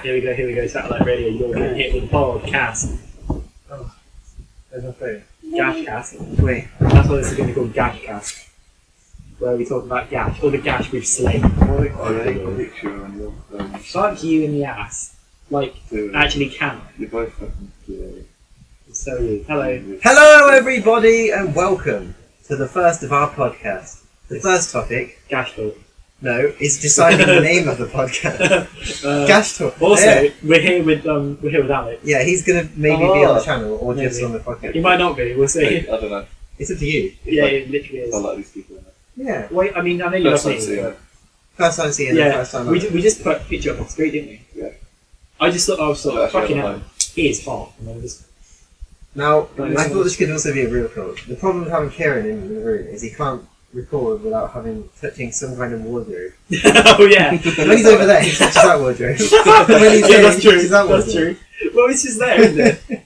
here we go, satellite radio, you're getting hit with a podcast. Oh, there's my phone. Gashcast. Wait. That's why this is going to be called Gashcast. Where we talk about gash, or the gash we've slain. I take a picture on your phone. Fuck you in the ass. Like, actually can. You're both fucking gay. So you. Hello. Hello, everybody, and welcome to the first of our podcast. The first topic, Gash talk. no, is deciding the name of the podcast. Gash talk. Also, Yeah. we're here with Alex. Yeah, he's gonna maybe be on the channel or just Maybe. on the podcast. He might not be. We'll see. I don't know. It's up to you. Yeah, it literally is. I like these people. Yeah. Wait, I mean, I know you First love time seeing me. it. First time seeing it. Yeah, First time. we just put a picture up on the screen, didn't we? Yeah. I just thought I was sort of Actually, fucking I don't hell. He is hot. And then just Now, Right, I thought this could also be a real call. The problem with having Kieran in the room is he can't record without touching some kind of wardrobe. oh yeah. When he's over there, he touches that wardrobe. When he's Yeah, here, that's he true. touches that That's wardrobe. true. Well, it's just there, isn't it?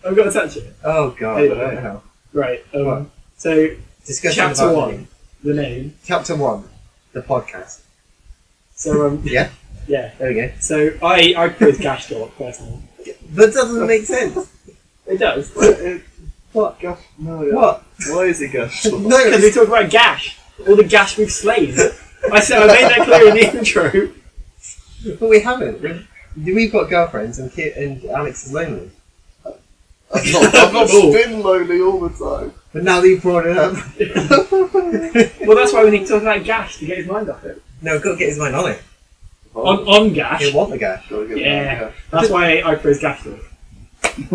I've got to touch it. Oh god, Hey, what the hell? Right. What? So Discussion chapter about 1, the name. Chapter 1, the podcast. So Yeah, yeah. there we go. So I propose Gash talk personally. That doesn't make sense. It does. What? Gosh, no. Yeah. What? Why is it gosh? No, Because we talk about Gash. All the Gash we've slain. I said I made that clear in the intro. but we haven't. We've got girlfriends and Alex is lonely. I've not Oh. been lonely all the time. But now that you brought it up, Well, that's why we need to talk about Gash to get his mind off it. no, got to get his mind on it. On Gash. He'll want the guy. Gotta get Yeah. that That's why I propose Gash talk.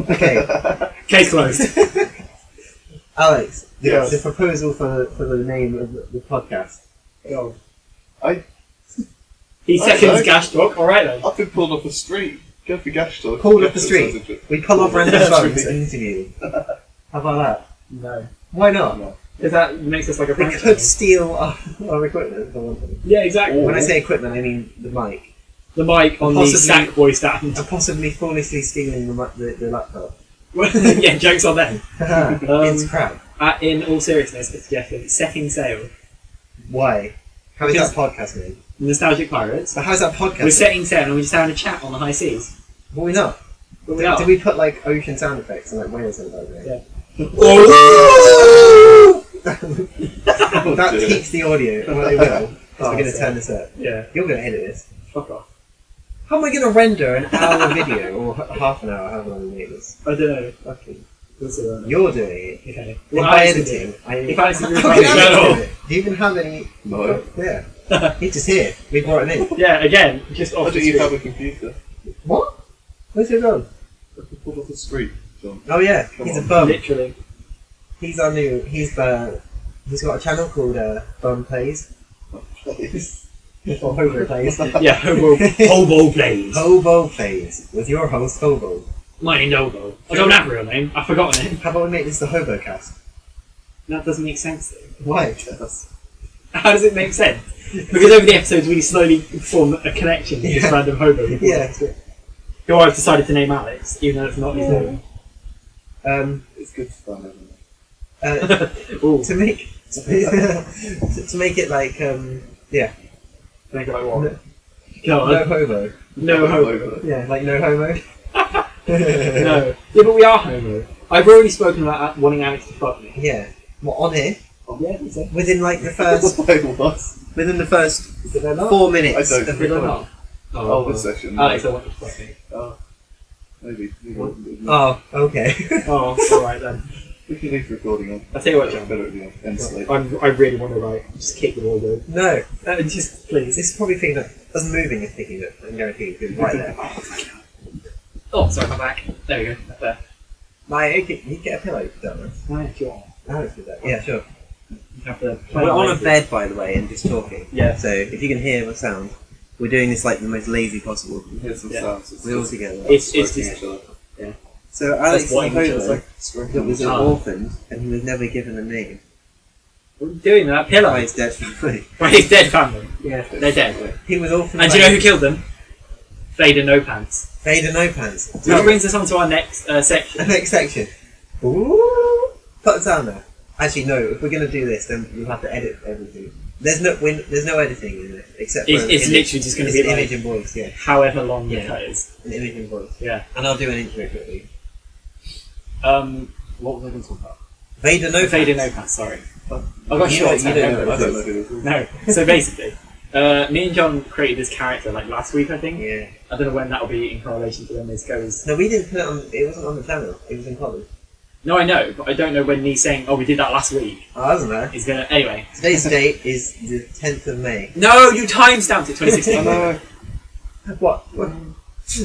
Okay, Case closed. Alex, Yeah. the proposal for the name of the podcast. God. I- He I seconds don't know. Gash talk. All right then. I've been pulled off the street. Go for gash talk. Pulled off Gash the talk street. sounds interesting. We pull off random That's bugs really- and interview. How about that? No. Why not? No. Because that makes us like a They prank could channel. steal our equipment for one thing. Yeah, exactly. When I say equipment, I mean the mic. the mic on the Possibly- Sackboy stand. And possibly foolishly stealing the laptop. Yeah, jokes on them. It's crap. In all seriousness, it's Jeffrey. Second sale. Why? How is Because- that podcast made? Nostalgic Pirates. So how's that podcast We're made? setting sail and we're just having a chat on the high seas. But we're not. But we are. Did we put like ocean sound effects and like whales in the Yeah. That keeps the audio. Well, it will. So we're going to so- turn this up. Yeah. You're going to edit this. Fuck off. How am I going to render an hour video or half an hour? However long we make this? I don't know. Fucking. We'll see what You're doing it. Okay. And Well, by Alex will do editing, it. I If Alex is How doing can it, Alex no. do it? Do you even have any? No. Yeah. He's just here. We brought him in. Yeah, again, just Why off the don't you street. have a computer? What? Where's he gone? I've been pulled off the street, John. Oh yeah, Come he's on. a bum. Literally. He's our new. He's got a channel called Bum Plays Please. or Hobo Plays. Yeah, Hobo plays. Hobo Plays with your host Hobo. My name's Hobo. I don't have a real name. I've forgotten it. How about we make this the Hobo Cast? That doesn't make sense though. Why? How does it make sense? Because over the episodes we slowly form a connection with this Yeah. random hobo. Yeah. Who I've decided to name Alex, even though it's not his name. It's good fun, isn't it? Ooh, To make to make it like yeah, think like no, what? Go no on. hobo. No hobo. Yeah, like no homo. No. Yeah, but we are homo. I've already spoken about wanting Alex to fuck me. Yeah. What on here? Yeah, I think so. Within like the first What? within the first Did I not? 4 minutes I don't of Did I recording. not? Oh, this session. Alex, I want you to fuck me. Oh. Maybe. Oh, okay. Oh, alright then. We can leave recording on. I'll tell you what, John. Better at the end slate. I really want to like just kick the wall though. No, Just please. this is probably picking up. Us moving is picking up. I can guarantee you, it's right there. Oh, sorry, my back. There we go. Up there. Like, you can get a pillow if you don't mind. No, if you want. Alex did that. Yeah, sure. You have to We're on a bed, by the way, and just talking. Yeah. So if you can hear the sound, we're doing this like the most lazy possible. Here's some Yeah. sounds. We're all together. It's Smoking just- each other. So Alex is a white each hobo other. that was an Oh. orphan, and he was never given a name What are you doing with that pillow? by his dead family. Right, his dead family. Yeah. They're dead. He was orphaned. And do you know who killed them? Vader No Pants. Vader No Pants. Which brings us on to our next section. Next section. Ooh. Put it down there. Actually, no. If we're gonna do this, then we'll have to edit everything. There's no editing in it except for It's literally just going to be an image like and voice. Yeah, however long the Yeah. cut is. an image and voice. Yeah. And I'll do an intro quickly. What was I going to talk about? Vader no Vader pants. No Pants. Sorry. I got You short. don't know I don't know who this is. No. So basically, me and John created this character like last week, I think. Yeah. I don't know when that'll be in correlation to when this goes. No, we didn't put it on. It wasn't on the channel. It was in college. No, I know, but I don't know when me saying, "Oh, we did that last week." Oh, I wasn't there. Is gonna anyway. Today's date is the 10th of May. No, you timestamped it 2016. What?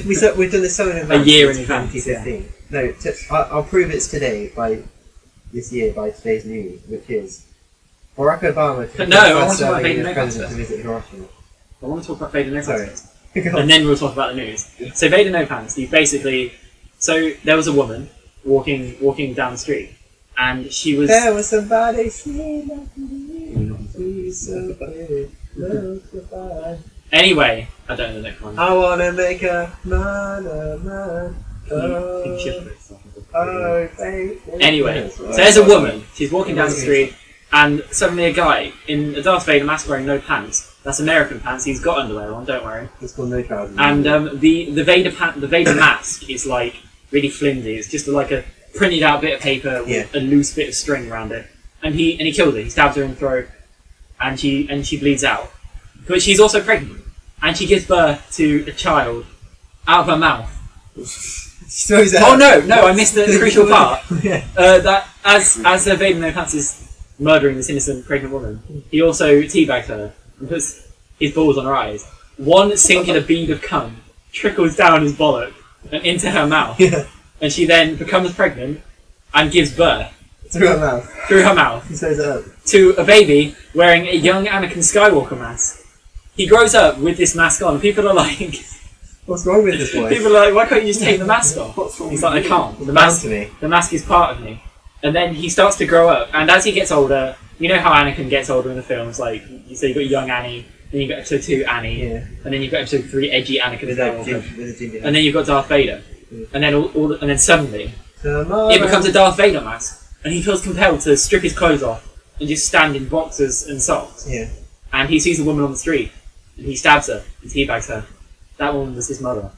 We've done this so in advance. A year in since advance, 2015. No, I'll prove it's today by today's news, which is Barack Obama. But no, I want to talk about serving Vader as No president Pants to visit Hiroshima. I want to talk about Vader No Sorry. Pants first. And then we'll talk about the news. So Vader No Pants, he basically... So there was a woman walking down the street, and she was... There was somebody singing like me, so pretty, look goodbye. Anyway, I don't know the next one. I wanna make a man of man. Oh, baby. Anyway, so there's a woman, she's walking down the street, and suddenly a guy in a Darth Vader mask wearing no pants. That's American pants, he's got underwear on, don't worry. It's called no trousers. And the Vader mask is like really flimsy. It's just like a printed out bit of paper with a loose bit of string around it. And he kills her. He stabs her in the throat, and she bleeds out. But she's also pregnant, and she gives birth to a child out of her mouth. She throws it Oh out. no, I missed the crucial part. Yeah. That as Vader No Pants is murdering this innocent pregnant woman, he also teabags her and puts his balls on her eyes. One singular bead of cum trickles down his bollock and into her mouth, Yeah. and she then becomes pregnant and gives birth Through her mouth. through her mouth He throws it up. to a baby wearing a young Anakin Skywalker mask. He grows up with this mask on, and people are like, What's wrong with this boy? people are like, why can't you just take the mask off? What's wrong He's with like, I you? can't. The Bound mask, to me. the mask is part of me. And then he starts to grow up, and as he gets older, you know how Anakin gets older in the films, like, so you've got young Annie, then you've got episode 2 Annie, Yeah. and then you've got episode 3 edgy Anakin With Skywalker, a ginger. and then you've got Darth Vader. Yeah. And then and then suddenly, Tomorrow. it becomes a Darth Vader mask, and he feels compelled to strip his clothes off and just stand in boxers and socks. Yeah. And he sees a woman on the street, and he stabs her, and teabags her. That woman was his mother.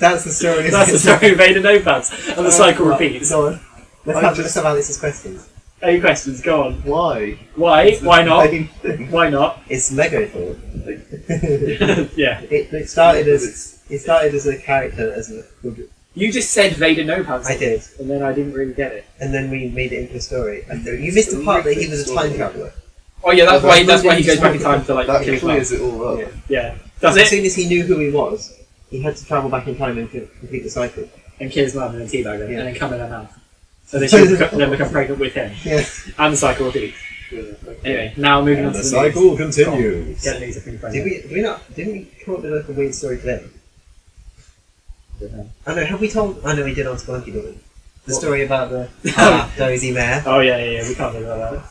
That's the story. That's the story of Vader No Pants, and the cycle repeats. Go on. Let's have Alice's questions. Any questions? Go on. Why? Why? Why not? Same thing. Why not? It's Lego fault. Yeah. It started as a character as a. You just said Vader No Pants. I did, And then I didn't really get it. and then we made it into a story. And you missed the part that he was a time traveler. Oh yeah, that's why he goes back in time to like That kill his clears mum. it all up. Yeah. Yeah. Does As it? soon as he knew who he was, he had to travel back in time and complete the cycle. And kill his mum and then teabag her, Yeah. and then come in her mouth. So then she then become pregnant with him. Yeah. And the cycle repeats. Anyway, now moving on to the news. continues. Get the news, I think, Didn't we come up with like a weird story today? I know. Have we told? I know we did on Spelunky, didn't we? The story about the dozy mare. Oh yeah, we can't talk about that.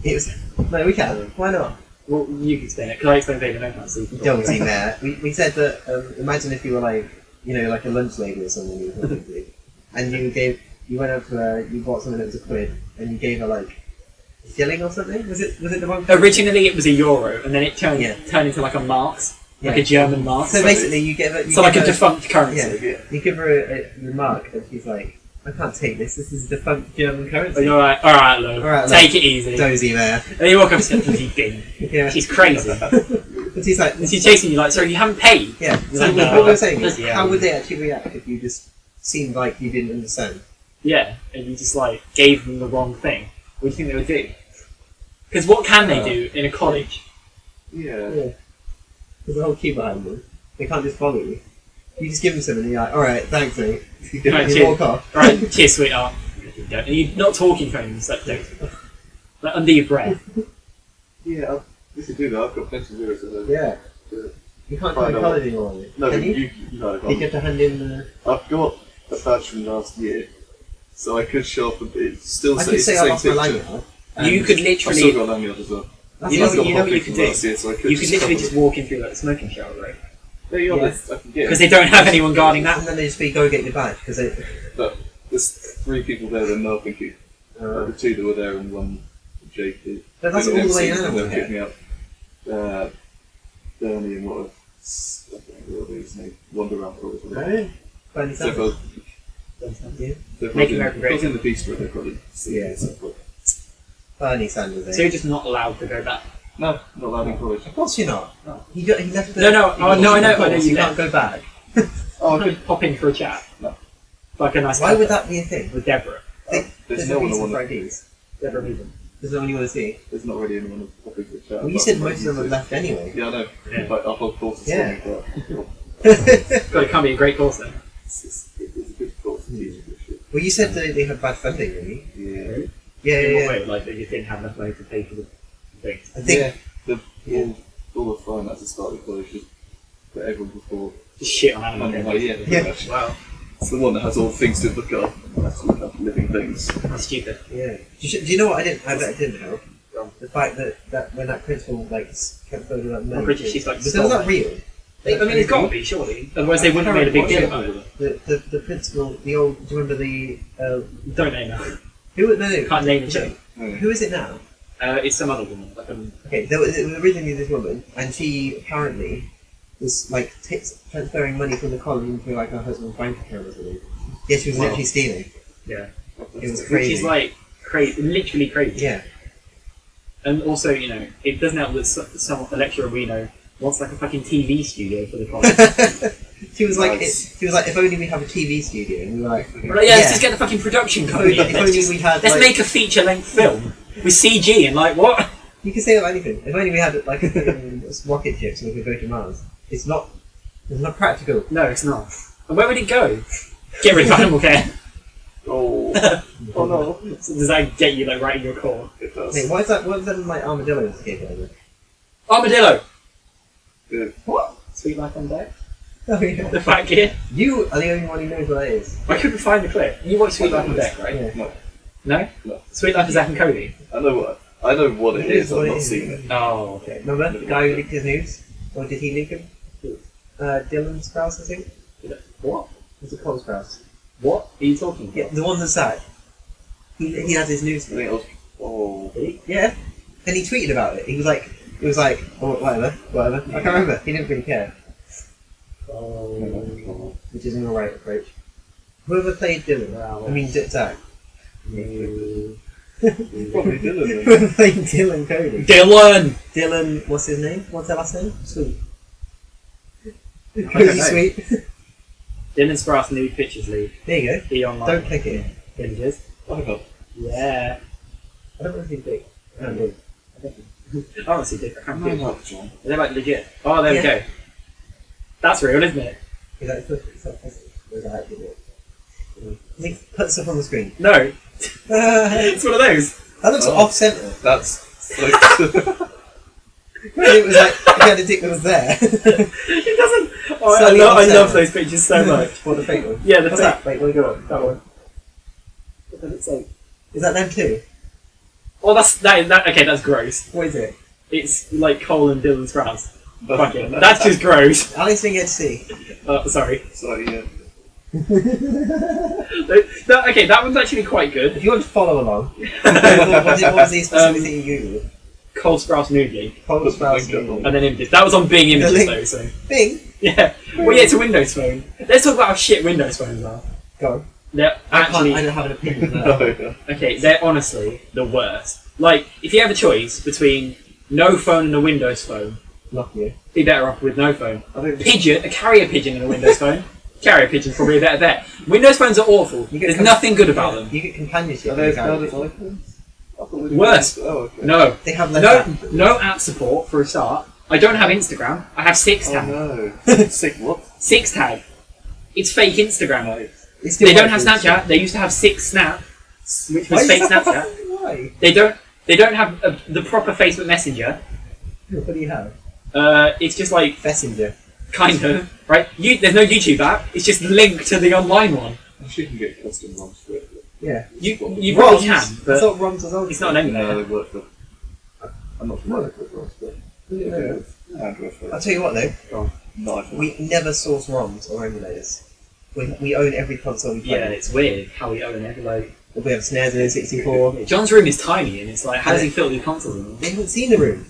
It was. No, we can. Why not? Well, you can explain it. Can I explain Vader No Pants? So you can talk Dozy about it? mare. We said that. Imagine if you were like, like a lunch lady or something, you were talking to, and you went up to her, you bought something that was £1, and you gave her like a shilling or something. Was it the wrong? Originally it was €1, and then it turned Yeah. into like a marks, like Yeah. a German mark. So basically, you give her. So like a defunct currency. Yeah. You give her a remark, and she's like, "I can't take this. This is defunct German currency." And you're like, alright, love, Alright, love. take it easy. Dozy mare. And you walk up to her, you bin. Yeah. She's crazy. And she's like, And she's chasing you like, sorry, you haven't paid. yeah. You're So like, what no, we're saying is, bloody how hell. would they actually react if you just seemed like you didn't understand? Yeah, and you just like gave them the wrong thing. What do you think they would do? Because what can they do in a college? Yeah. There's a whole queue behind them. They can't just follow you. You just give them something and you're like, alright, thanks mate. Right, You cheers. walk off. Right, cheers, sweetheart. And you're not talking to him, so don't. Like under your breath. Yeah, this is do that. I've got plenty of zeros of those. Yeah. Yeah. You can't Fine, go to no. college anymore. Can No, but you? you know, You get to hand in the... I've got a badge from last year, so I could show up a bit. Still I say could it's say the I same lost my picture. lanyard. You could I've still literally, got a lanyard as well. That's you know, I've got you my know what you pick could from do? last year, so I could You could literally cover just walk in through like a smoking shower, right? There you Yeah. are. I can get Because it. they don't have anyone guarding that. And then they just be, go get your badge. Because they... But there's 3 people there that know I think it. The 2 that were there and 1 JP. But that's all the way down. They're picking up Bernie and what? I don't know what his name. Wander Around College. Right. Bernie So Sanders. Make America Great Because in the Bistro, they've got it. Bernie Sanders. So you're just not allowed to go back. No, not allowed in college. Of course you're not. No. He left the. No, I know You you can't go back. Oh, I could pop in for a chat. No. Like a nice. Why would that be a thing? with Deborah? There's no no one reason I for want. IDs. Deborah Meaden. There's no one you want to see. There's not really anyone popping for a chat. Well, you said most of them have left anyway. Yeah, I know. Yeah. But our whole course is Yeah. but But it can't be a great course then. it's a good course to teach this shit. Well, you said they had bad funding, really. Yeah. Yeah, In yeah, what yeah. way? Like that you didn't have enough money to pay for the things. I think. All the finances started college just for everyone before. Just shit on And animal. I'm like, yeah, pretty much. Wow, It's the one that has all the things to look up. That's all about living things. that's stupid. Yeah. Do you know what I bet it didn't help? The fact that when that principal kept phoning up money. I'm pretty sure she's like. Was that real? I mean, it's got to be surely. Otherwise, they wouldn't have made a big deal about it. The principal, the old. Do you remember the? Don't name her. Who? No. Can't name the chick. Who is it now? It's some other woman. Like Okay, it was originally this woman, and she apparently was like transferring money from the college into like her husband's bank account or something. Yeah, she was Wow. literally stealing. yeah, It was which crazy. is like crazy, literally crazy. Yeah. And also, you know, it doesn't help that a lecturer we know wants like a fucking TV studio for the college. She was like, Nice. she was like, if only we have a TV studio, and we were like, We're like, yeah, let's just get the fucking production company. If only we had, Let's like- make a feature-length film with CG and like what? you can say anything. If only we had like rocket ships and we could go to Mars. It's not practical. No, it's not. And where would it go? Get rid of animal care. Oh, oh no. So does that get you like right in your core? It does. Wait, what is that? What is that like armadillos escape over? Armadillo. Yeah. What? Sweet Life on Deck. Oh yeah. The fat kid. You are the only one who knows what that is. I couldn't find the clip. You watch Sweet Life on Deck, right? Yeah. No, No. No. Sweet Life of Zack and Cody. I know what it It is is. what I've it not is. seen it. Oh, okay. Remember the guy who leaked his news? Or did he leak him? Dylan Sprouse, I think. What? Was it Cole Sprouse? What are you talking about? Yeah, the one that's sacked. He had his news. I think it was. Oh. Yeah, and he tweeted about it. He was like, oh, whatever. I can't remember. He didn't really care, Oh. which is an alright approach. Whoever played Dylan, Wow. I mean Zach. No. Probably Dylan. Then. Whoever played Dylan Cody. Dylan. Dylan, what's his name? What's their last name? Sweet. Cody Sweet. Dylan Sprouse nude pictures league. There you go. The online Don't click it. images. Oh my god. Yeah. I don't know if he's big. I don't know. I honestly did. I can't No, remember. not John. They're like legit. Oh, there we Yeah. go. That's real, isn't it? Is that or is that actually it? I think put stuff on the screen. No. that It's one of those. looks Oh. off centre. That's like. It was like if you had a dick that was there. It doesn't. Oh, Slightly I offset. love those pictures so much. What the fake one? Yeah, the What's fake. that? Wait, what go on? That one. What does it say? Is that them too? Oh, that. Okay, that's gross. What is it? It's like Cole and Dylan Sprouse. Fuck it. That's just gross. Alex didn't get to see. Sorry. Sorry, yeah. Okay, that one's actually quite good. If you want to follow along, what was the specific thing you googled? Cole Sprouse nudely, Cole Put the Sprouse. link up on- and then images. That was on Bing Images link. though, so Bing. yeah. Well, yeah, it's a Windows phone. Let's talk about how shit Windows phones are. Go on. They're actually I don't have an opinion. on No, that. yeah. okay. They're honestly the worst. Like, if you have a choice between no phone and a Windows phone, Not you. be better off with no phone. I think A carrier pigeon and a Windows phone. Carrier pigeon's probably a better bet. Windows phones are awful. You get There's com- nothing good about them. You get companionship. are they in as the bad car. as iPhones? I thought they Worse. were- Oh, okay. No, They have less. no, app. no app support for a start. I don't have Instagram. I have Six Oh Tag. no. Sick what? Six Tag. It's fake Instagram. It's still They don't have iPhones. Snapchat. They used to have Six Snap, which Why was is fake that- Snapchat. Why? They don't have the proper Facebook Messenger. What do you have? It's just like Messenger. kind of right. There's no YouTube app. It's just linked to the online one. She can get custom ROMs for it. Yeah. You probably can, I but thought ROMs was old. it's not an No, emulator. they work for. I'm not familiar with ROMs, but they do with Android I'll phones. tell you what though. Not iPhone. We never source ROMs or emulators. We own every console we play. Yeah, it's weird how we own it. Like We have snares in N64. John's room is tiny, and it's like, how does he fit all these consoles in? They haven't seen the room.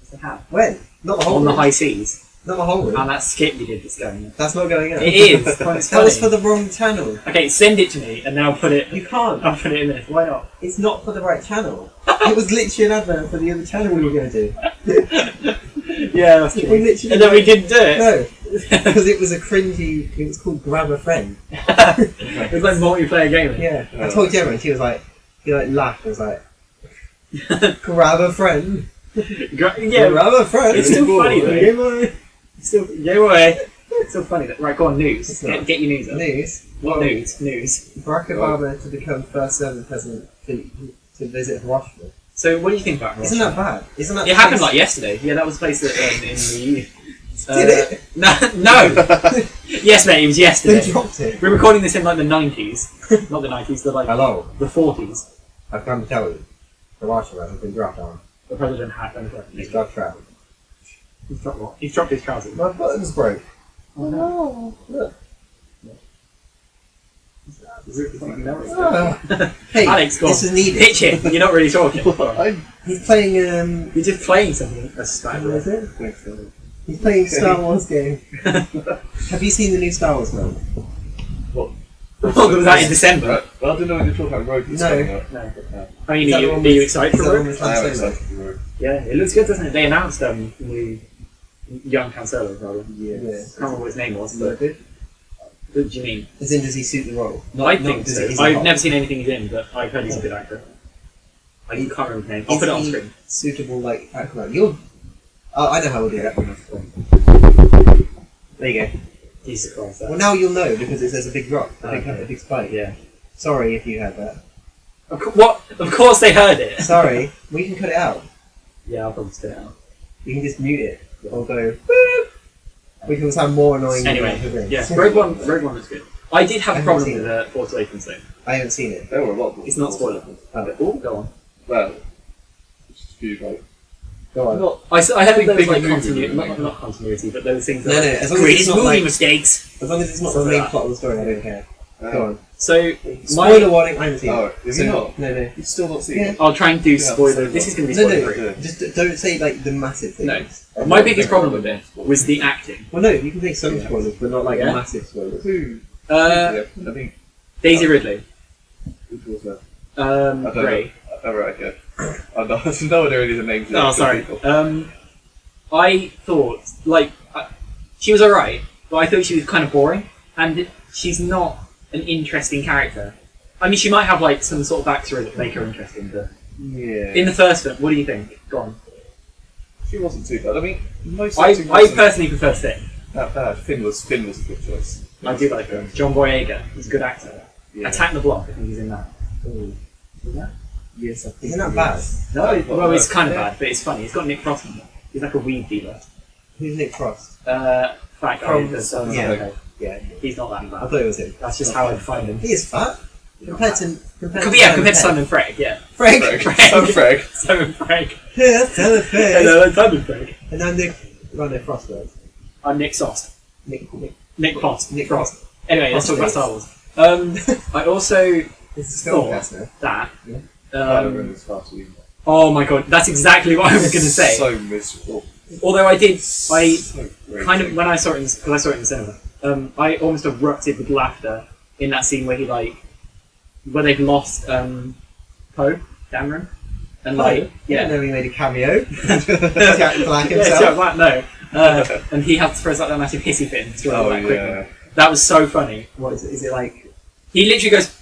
Yes, they have. When? Not the whole On the room. high seas. Not the whole room. And that skip you did that's going in. That's not going up. It is. It's funny. That was for the wrong channel. Okay, send it to me, and then I'll put it. You can't. I'll put it in this. Why not? It's not for the right channel. It was literally an advert for the other channel we were going to do. Yeah, that's We true. literally And then we didn't do it. No, because it was a cringy. It was called Grab a Friend. It was like multiplayer gaming. Yeah, I told Gemma, and she laughed. I was like, grab a friend. Yeah, Grab a friend. it's still funny though. Game on. It's still, go away. It's still funny that. Right, go on, news. It's not. Get your news up. News. What Well, news? News. Barack Obama to become first Serbian president to visit Hiroshima. So, what do you think about Isn't that bad? Isn't that? It happened like yesterday. Yeah, that was a place that in the. Did it? No. Yes, mate. It was They yesterday. dropped it. We're recording this in like the 90s, not the 90s. The like Hello. the 40s. I've come to tell you, Hiroshima has been dropped on. The president had done it. He's got trapped. He's dropped what? He's dropped his trousers. My buttons broke. Oh no! Look. Oh. Hey, Alex, go on. this is needed. Pitch it. You're not really talking. He's playing. You're just playing something. That's What style. is it? He's playing Star Wars game. Have you seen the new Star Wars film? What was that in December? Well, I didn't know when you were talking about Rogue. No. No. I mean, Is that are the you, one are you with- excited is for that the one it? with I Han am Solo? excited for Rogue. Yeah, it looks good, doesn't it? They announced new young Han Solo, rather. Yeah. I can't remember what his name was, Is that but good? what do you mean? As in, does he suit the role? I Not think does so. he- I've hot? never seen anything he's in, but I've heard he's a good actor. I can't remember his name. I'll Is put it on he screen. Suitable, like, actor. You're. Oh, I know how we'll do that. There you go. Jesus Christ. Well, now you'll know because it says a big drop, Okay. a big spike. Yeah. Sorry if you heard that. What? Of course they heard it. Sorry, we can cut it out. Yeah, I'll probably spit it out. You can just mute it or go. Boop. Which will sound more annoying. than Anyway, the thing. yeah, Rogue One looks good. I did have I a haven't problem seen with Force Awakens though. I haven't seen it. There were a lot of It's not spoiler. Oh, go on. Well, just a few, like, Go on. I heard Big there was like movie continuity, movie. not continuity, but there was things No, like no, as long as greatest it's not movie like- mistakes. As long as it's not the Something main like that. plot of the story, I don't care. Go on. So Spoiler warning, I haven't seen Oh, it. have you not? No, no. You've still not seen Yeah. it? I'll try and do Yeah, spoiler. so This is going to be No, spoiler no, free. Yeah. just don't say like the massive things. No. My biggest problem with it was the acting. Well, no, you can say some Yeah. spoilers, but not like Yeah. massive spoilers. Who? Uh, I think. Daisy Ridley, Which was that? I don't Grey. know. Right, okay. I don't know what any of the names Oh, of sorry. people. I thought she was alright, but I thought she was kind of boring, and she's not an interesting character. I mean, she might have like some sort of backstory that make her interesting, but Yeah. in the first film, what do you think? Go on. She wasn't too bad. I mean, most I acting wasn't personally prefer Finn. that bad. Finn was a good choice. I do like him. John Boyega, he's a good actor. Yeah. Attack the Block, I think he's in that. Is that? Yes, I think Isn't that he bad? is. No, it's kind of yeah. bad, but it's funny. It's got Nick Frost in it. He's like a weed dealer. Who's Nick Frost? Fat guy. From- that's, yeah. okay. Yeah, He's not that I bad. thought it was him. That's just how I define him. He is fat. Compared to Compared to Simon Freg, yeah. Frank. Freg. Simon Freg. Yeah, Simon Frank. Hello, I'm Simon Freg. And now Nick. Well, no, Frost was. I'm Nick Sost. Nick Frost. Nick Frost. Anyway, let's talk about Frost. Star Wars. I also This is thought Spellcast now. that. Yeah. Kylo Ren was far too. Oh my god, that's exactly what I was going to say. So miserable. Although I So kind of, when I saw it because I saw it in the cinema, I almost erupted with laughter in that scene where where they've lost Poe Dameron, and like Yeah. And then we made a cameo. Jack Black yeah, himself. Jack Black, no, and he had to throw like that massive hissy fit and throw Oh that quickly. yeah. That was so funny. What is it? Is it like? He literally goes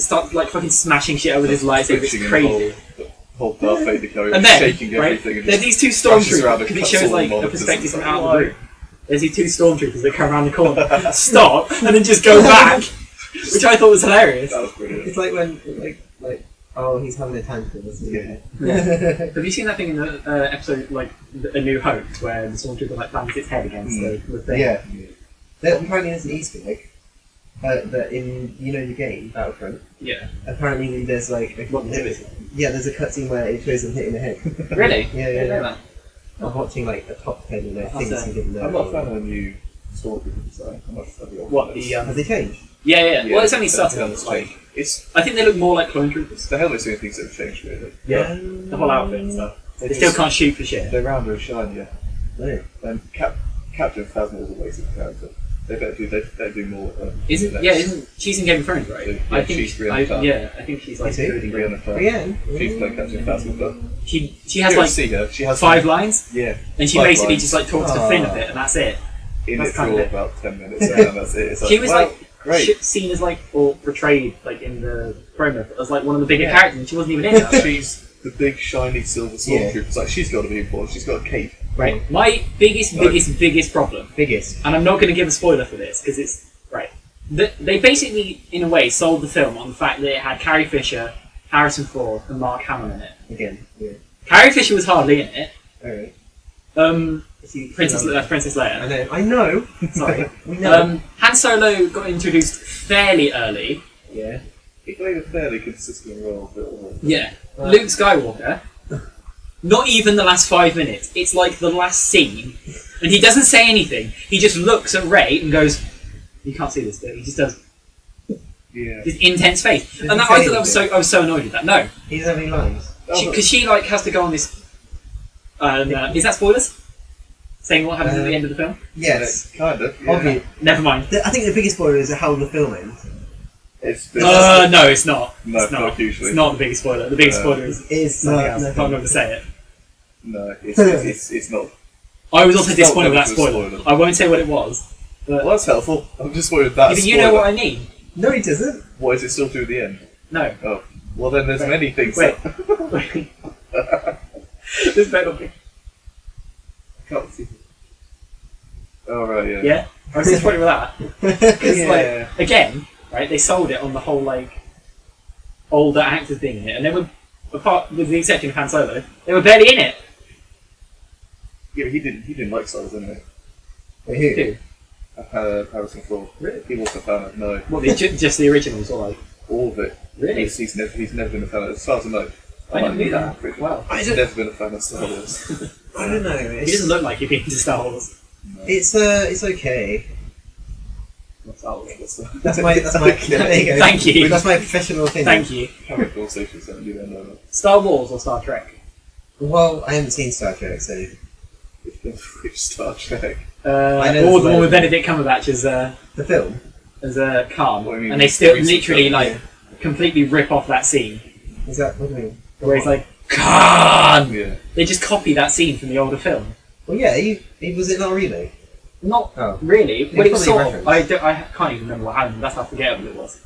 starts fucking smashing shit over with his lightsaber. It's Twitching and crazy. Whole Darth Vader going, And then, shaking right, everything. And there's just these two rushes around stormtroopers, and because it cuts shows all the like a monsters perspective from and out of stuff. the room. There's these two stormtroopers that come around the corner, stop, and then just go back, which I thought was hilarious. That was brilliant. It's like when oh, he's having a tantrum. Isn't he? Yeah. Have you seen that thing in the episode, like, A New Hope, where the stormtrooper, like, bangs its head against the thing? Yeah. There apparently there's an Easter egg. That in the game Battlefront. Yeah. Apparently there's like there's a cutscene where it shows them hitting the head. Really? Yeah, I didn't know yeah. I'm watching like a top 10 of their things That's and giving them. I'm not a fan of the new stormtroopers, so I'm not a fan of the old What, ones. the, Have they changed? Yeah. Yeah, Well, it's only that started, sounds like, I think they look more like clone troopers. The helmet's the only things that have changed, really. Yeah, the whole outfit and stuff. They still can't shoot for shit. They're rounder and shinier. No. And Captain Phasma was a wasted character. They better do more. Isn't she's in Game of Thrones, right? So, yeah, I think she's Brianna Phasma. I think she's like Is it? good in Game of Thrones. Brianna Phasma. Yeah. She's playing Captain Phasma, but She has you don't like see her. She has 5 lines, Yeah. and she 5 basically lines just like talks to Finn a bit, and that's it. in that's it kind for of it. about 10 minutes, and that's it. It's She was well, like great. seen as like or portrayed like in the promo as like one of the bigger Yeah. characters, and she wasn't even in it. She's the big shiny silver stormtrooper. It's like she's got to be important. She's got a cape. Right. My biggest problem, Biggest. and I'm not going to give a spoiler for this because it's right. They basically, in a way, sold the film on the fact that it had Carrie Fisher, Harrison Ford, and Mark Hamill in it. Again. Yeah. Carrie Fisher was hardly in it. Alright. Princess Leia. I know. Sorry. We know. Han Solo got introduced fairly early. Yeah. He played a fairly consistent role. But, Yeah. Right. Luke Skywalker. Not even the last 5 minutes. It's like the last scene, and he doesn't say anything. He just looks at Rey and goes, "You can't see this," but he just does yeah. this intense face. Does And he that, say I thought that was I was so annoyed with that. No, He doesn't have any lines. because she like has to go on this. Is that spoilers? Saying what happens at the end of the film? Yes. Kind of. Yeah. Obvious. Never mind. I think the biggest spoiler is how the film ends. It's No, it's not. No, it's not. not usually. It's not the biggest spoiler. The biggest spoiler is Is something else. I'm not going to say it. No, it's not. I was also It's disappointed with not that going to spoiler. spoil it. I won't say what it was. But Well, that's helpful. I'm just worried about but you know what I mean. No, he doesn't. What is it still to the end? No. Oh. Well, then there's Wait. many things Wait. that... This better be. I can't see. Oh, right, yeah. Yeah? I was disappointed with that. Because, Yeah. like, again, right, they sold it on the whole, like, older actors being in it, and they were, apart with the exception of Han Solo, they were barely in it. Yeah, but he didn't like Star Wars, didn't he? Wait, who? Who? Harrison Ford. Really? He wasn't a fan of no. What, just the originals, or like? All of it. Really? He's never been a fan of it, as far as I know. I never knew that. Pretty- Wow. He's never been a fan of Star Wars. I don't know. He doesn't look like he'd be into Star Wars. It's okay. Not Star Wars. That's my. Okay. There you go. Thank you. That's my professional opinion. Thank you. How many conversations have you done over? Star Wars or Star Trek? Well, I haven't seen Star Trek, so Which Star Trek? I know Or there's the one with loads. Benedict Cumberbatch as the film. Khan, What do you mean? and they still Recent literally film? like completely rip off that scene Is that what do you mean? where he's like Khan. Yeah. They just copy that scene from the older film. Well, yeah. He was it not a remake? Not Oh. really, but it was probably sort of. referenced. I can't even remember what happened. That's how forgettable it was.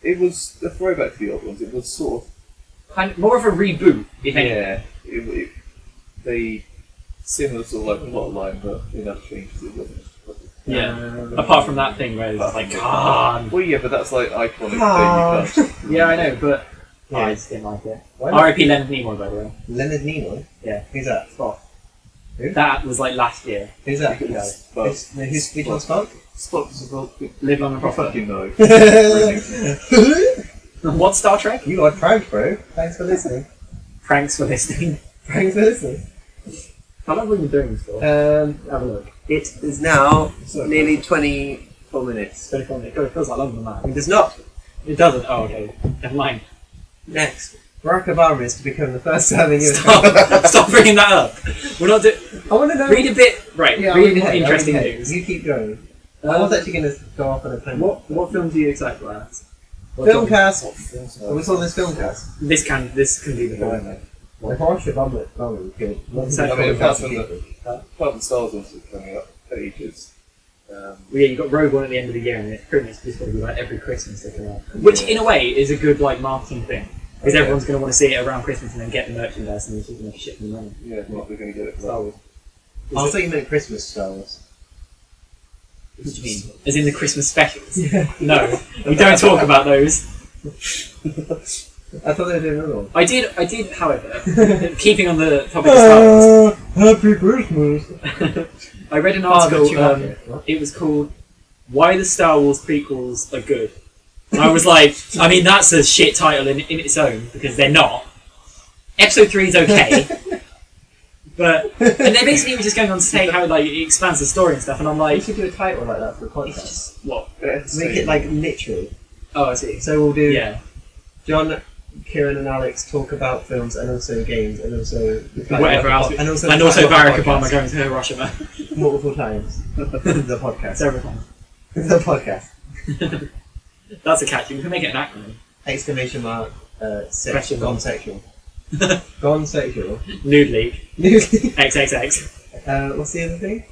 It was a throwback to the old ones. It was sort of Kind of more of a reboot, if anything. yeah. They similar sort of like plot line, but enough changes. It wasn't. Yeah. Apart from that thing where it's like Khan. Well, yeah, but that's like iconic Ah. thing. You can't. Yeah, I know, but Yeah. I just didn't like it. Why not? R.I.P. Leonard Nimoy, by the way. Leonard Nimoy. Yeah. Who's that? Spock. Who? That was like last year. Who's that? Yeah. But Who's which one's Spock? Spock's a well. Live long and I prosper. fucking know. What Star Trek? You got pranked, bro. Thanks for listening. Thanks for listening. Thanks for listening. How long have we been doing this for? Have a look. It is now nearly 24 minutes. 24 minutes. God, it feels like longer than that. It does not. It doesn't. Oh, okay. Never mind. Next, Barack Obama is to become the first serving US Stop bringing that up. We're not doing. I want to know. Read a bit. Right. Yeah, read more interesting ahead. news. You keep going. I was actually going to go off on a tangent. What films are you excited about? Filmcast. We saw this filmcast. This can be the film. The horse of Obama was good. So- I mean, apart from people. apart from Star Wars ones that are coming up for ages. Well, yeah, you got Rogue One at the end of the year, and it's pretty much just going to be like every Christmas they come out. Which, in a way, is a good like marketing thing, because Okay. everyone's going to want to see it around Christmas and then get the merchandise, and you're just going to ship them money. Yeah, I think we're going to get it. Star Wars. I thought you meant Christmas Star Wars. What do you mean? As in the Christmas specials? Yeah. No, we don't talk about those. I thought they were doing another one. I did, however, keeping on the topic of Star Wars, Happy Christmas! I read an Father article. Chewbacca. It was called "Why the Star Wars Prequels Are Good," and I was like, I mean, that's a shit title in its own because they're not. Episode 3 is okay, But and they basically were just going on to say how like it expands the story and stuff, and I'm We like, should do a title like that for a it's podcast. just what? Make it like literal. Oh, I see. So we'll do Yeah, John, Kieran, and Alex talk about films and also games and also whatever else. and also Barack Obama going to Hiroshima multiple times. The podcast. several times. The podcast. That's a catchy. We can make it an acronym. Exclamation mark. Question Gone mark. sexual. Gone sexual. Nude League. XXX. What's the other thing?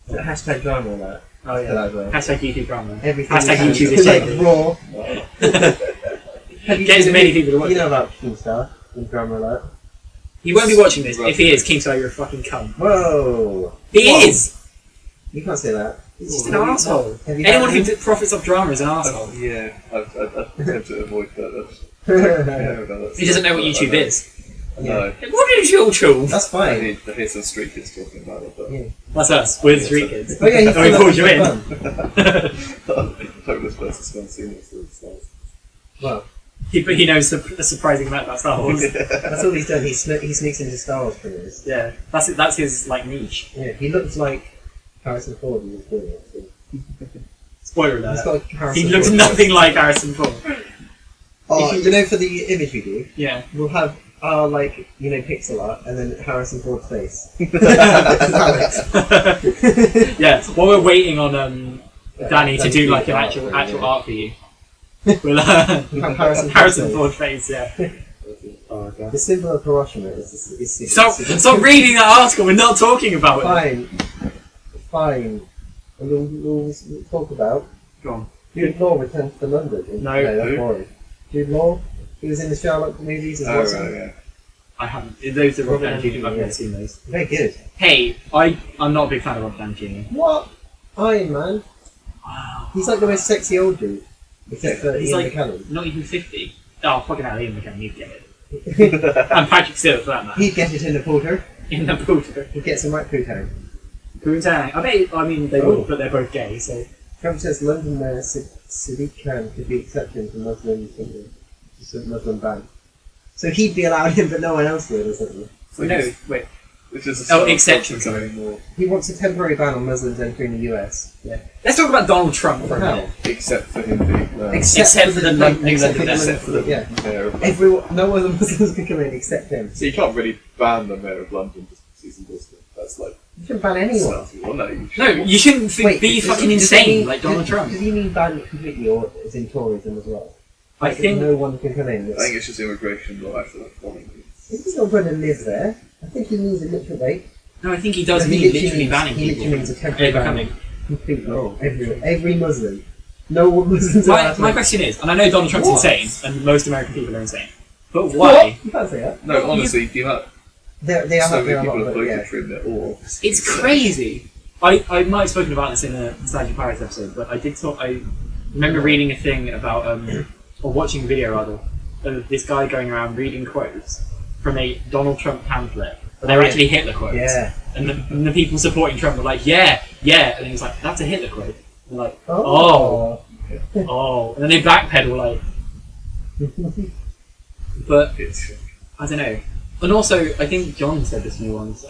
Hashtag drama and that. Oh yeah. Hashtag YouTube drama. Everything. Hashtag we YouTube have. is Like shaking. raw. Get as many people to watch You know it. about Keemstar and drama alert. He won't be watching this. If he is, Keemstar, you're a fucking cunt. Whoa! He Whoa. is! You can't say that. He's just an arsehole. Have you Anyone done who profits off drama is an arsehole. Yeah, I attempt to avoid that. Yeah, He doesn't know what YouTube is. No. What is YouTube? That's I fine. need to hear some street kids talking about it, but Yeah. That's us. We're the street kids. Oh yeah, And we pulled you in. hopeless person has seen this sort of stuff. Well, He knows a surprising amount about Star Wars. that's all he's done. He sneaks into Star Wars premieres. Yeah, that's his like niche. Yeah, he looks like Harrison Ford in his doing it. Spoiler He's alert. got like Harrison He looks Ford. nothing like Harrison Ford. Oh, you know, for the image we do, Yeah. we'll have our pixel art and then Harrison Ford's face. Yeah. While we're waiting on Danny to do like an actual art for you, we'll We'll have Harrison Harrison Ford Ford face. Yeah. Oh god. The symbol of Hiroshima is Stop reading that article. We're not talking about it. Fine. And we'll talk about Go on. Jude Law returns to London. No. that's Who? boring. Jude Law, he was in the Sherlock movies as Oh, Watson. right, yeah. I haven't. Those are Rob Robert Downey Jr. I've Downey never Jr. seen those. Very good. Hey, I'm not a big fan of Rob Downey Jr. What? Iron Man? Wow. He's like the most sexy old dude. Except for He's Ian like McKellen. not even 50. Oh fucking hell, Ian McKellen, you'd get it. And Patrick Stewart for that matter. He'd get it in the porter. In the Pooter. He'd get some right pooter. Poontang. I mean they Oh. would, but they're both gay, so Trump says London Mayor Sadiq Khan could be accepted for Muslim something. Just a Muslim ban. So he'd be allowed in, but no one else would, or something. So no, it's- wait. It's just a Oh, Star Wars exception, culture sorry. going more He wants a temporary ban on Muslims entering the US. Let's talk about Donald Trump for a How? minute. except for him being Except for the London- except for except for the yeah. mayor of London. Everyone, no other Muslims can come in except him. So you can't really ban the mayor of London just because he's a Muslim. That's like You shouldn't ban anyone. well, no, you No, you shouldn't be does fucking he- does he insane mean- like Donald does- Trump. Does he mean ban completely, or is in tourism as well? I Like, think no one can come in. I think it's just immigration law actually. He's not going to live there. I think he means a literal rate. no, I think he does No, mean literally means, banning he people. literally means a temporary ban. Becoming. Completely. Oh. Every Muslim. No Muslims are allowed to My live. question is, and I know Donald Trump's What? insane, and most American people are insane, but What? why? You can't say that. No, honestly, the amount They are so there many are a people lot have of voted yeah. for him at all. It's crazy. I might have spoken about this in a Nostalgia Pirates episode, but I remember reading a thing about, or watching a video rather, of this guy going around reading quotes from a Donald Trump pamphlet, but they were Oh, yeah. actually Hitler quotes. Yeah. And the people supporting Trump were like, yeah, and he was like, that's a Hitler quote. And they're like, Oh. oh. And then they backpedal like, but It's I don't know. And also, I think John said this to me once.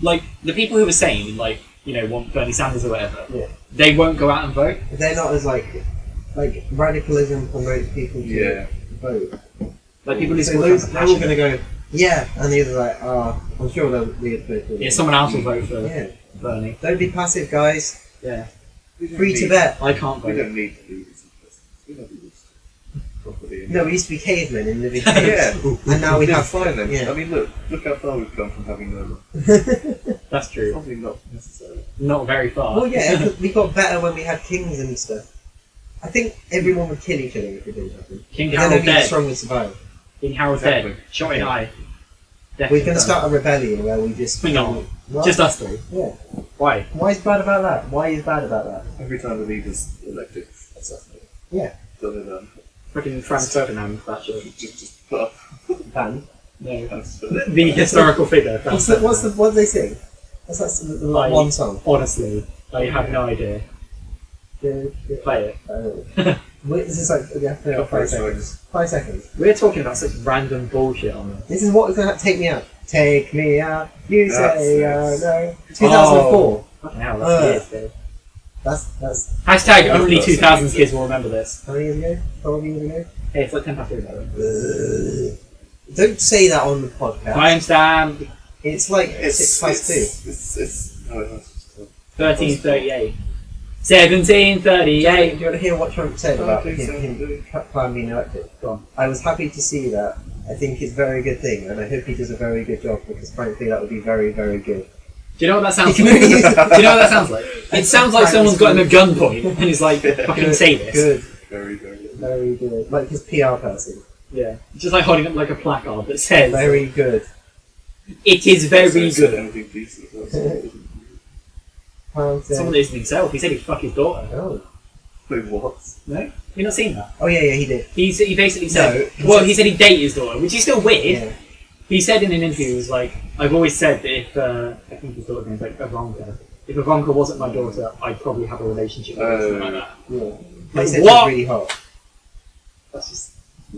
Like the people who are sane, like want Bernie Sanders or whatever, Yeah. they won't go out and vote. They're not as like radicalism promotes people to Yeah. vote. Like people who So support those, Trump they're are all going passionate. to go, yeah, and the others are like, I'm sure they'll be a bit. Yeah, someone else will vote for Yeah. Bernie. Don't be passive, guys. Yeah, Free to bet. I can't We vote. don't need to be this we don't do this properly. No, we used to be cavemen in living Yeah. caves. And now we Yeah, have fine then. Yeah. I mean, look how far we've come from having no. That's true. Probably not necessary. Not very far. Well, yeah, we got better when we had kings and stuff. I think everyone would kill each other if it didn't happen. King But then Harold only the dead. strong would survive. King Harold Exactly. dead. Shot in Yeah. eye. Death We're in going to turn. start a rebellion where we just... We're not. What? Just us three. Yeah. Why? Why is bad about that? Why is bad about that? Every time the leader's elected, assassinated. Yeah. Done it. Freaking Franz Ferdinand, that shit. Just put up. Ban. No. That's The historical figure. What do they sing? What's that Like- one song? Honestly, I have no idea. Play it. Wait, this is like, yeah, no, 5 seconds. 5 seconds. We're talking about such random bullshit on this. This is what is going to take me out. Take me out. You That's say it. no. 2004. Fucking hell, that's Uh. weird. That's Hashtag only That's 2000s amazing. kids will remember this. how many years ago? 12 years ago? Hey, it's like 10 past 3 by the way. Don't say that on the podcast. Timestamp It's like 6 past 2. No, it's 13:38. 17:38. Do you want to hear what Trump said about do so. him Klan being elected? Go on. I was happy to see that. I think it's a very good thing, and I hope he does a very good job because, frankly, that would be very, very good. Do you know what that sounds like? Do you know what that sounds like? It sounds like someone's got him at gunpoint and he's like, fucking say this. Good, very, very good. very good. Like his PR person. Yeah. Just like holding up like a placard that says, Very good. it is very So good. anything decent, that's Klan said- Someone isn't himself. He said he'd fuck his daughter. Oh. Wait, what? No? You've not seen that? Oh yeah, he did. He basically said, No, he well, said- he said he'd date his daughter, which is still weird. Yeah. He said in an interview, he was like, I've always said that if, I think his daughter's name is like Ivanka, if Ivanka wasn't my daughter, I'd probably have a relationship with her, something like that. Yeah. Like, They said what? she's really hot. That's just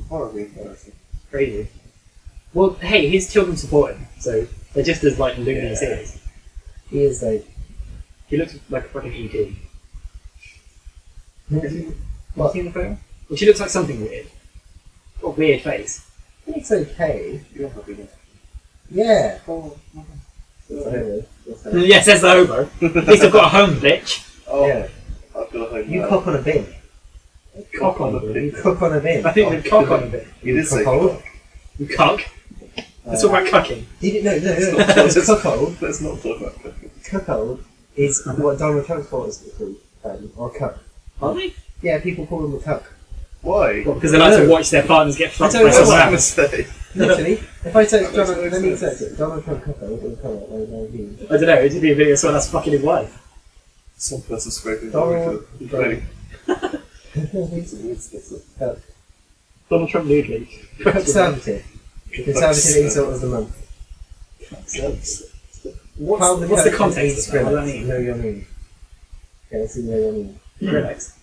Horribly embarrassing. crazy. Well, hey, his children support him, so they're just as like loony as he is. He is like. He looks like a fucking ET. What? Have you seen the photo? Well, she looks like something weird. Got a weird face. It's okay. You're happy then. Yeah. Oh, Yeah, says the hobo. At least I've got a home, bitch. oh Yeah. I've got a home You now. cook on a bin. Cock on a bin. bit. You cook on a bin. I think the cock on a bit. You did say Cuckold. cock. You cock? Let's talk about cucking. Did you, no. Let's not- Cuckold. Let's not talk about cooking. Cuckold is what Donald Trump's supporters called, or cuck. Are they? Yeah, people call them a cuck. Why? Well, because they like to watch their partners get fucked I by don't That's know someone what else. I'm gonna say. Literally, if I search That makes Donald, no let me sense. search it. Donald Trump cuckold will come up. I don't know, it'd be a video of someone that's fucking his wife. Some person spoken Donald to Trump. Cuck. Donald Trump nude leak. Conservative. The Conservative insult of the month. What's the context of that? What does that mean? Know your meaning. Okay, let's see know your meaning. Skrillex.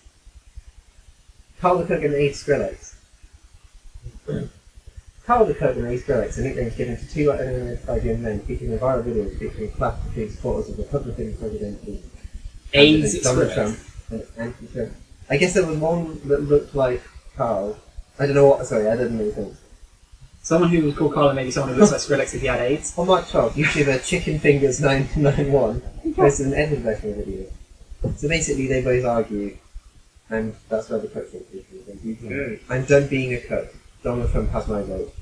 Carl the Cook and ate Skrillex. Carl the Cook and ate Skrillex, a nickname given to two unidentified young men featuring a viral video featuring clash between supporters of Republican President AIDS Donald Skrillex. Trump and anti-Trump. I guess there was one that looked like Carl. I don't know what. Sorry, I didn't really think. Someone who was called Carl and maybe someone who looks like Skrillex if he had AIDS. On March 12th, YouTuber ChickenFingers991 posted an edited version of the video. So basically, they both argue, and that's where the cook thing is. Okay. I'm done being a cook. Donald Trump has my vote.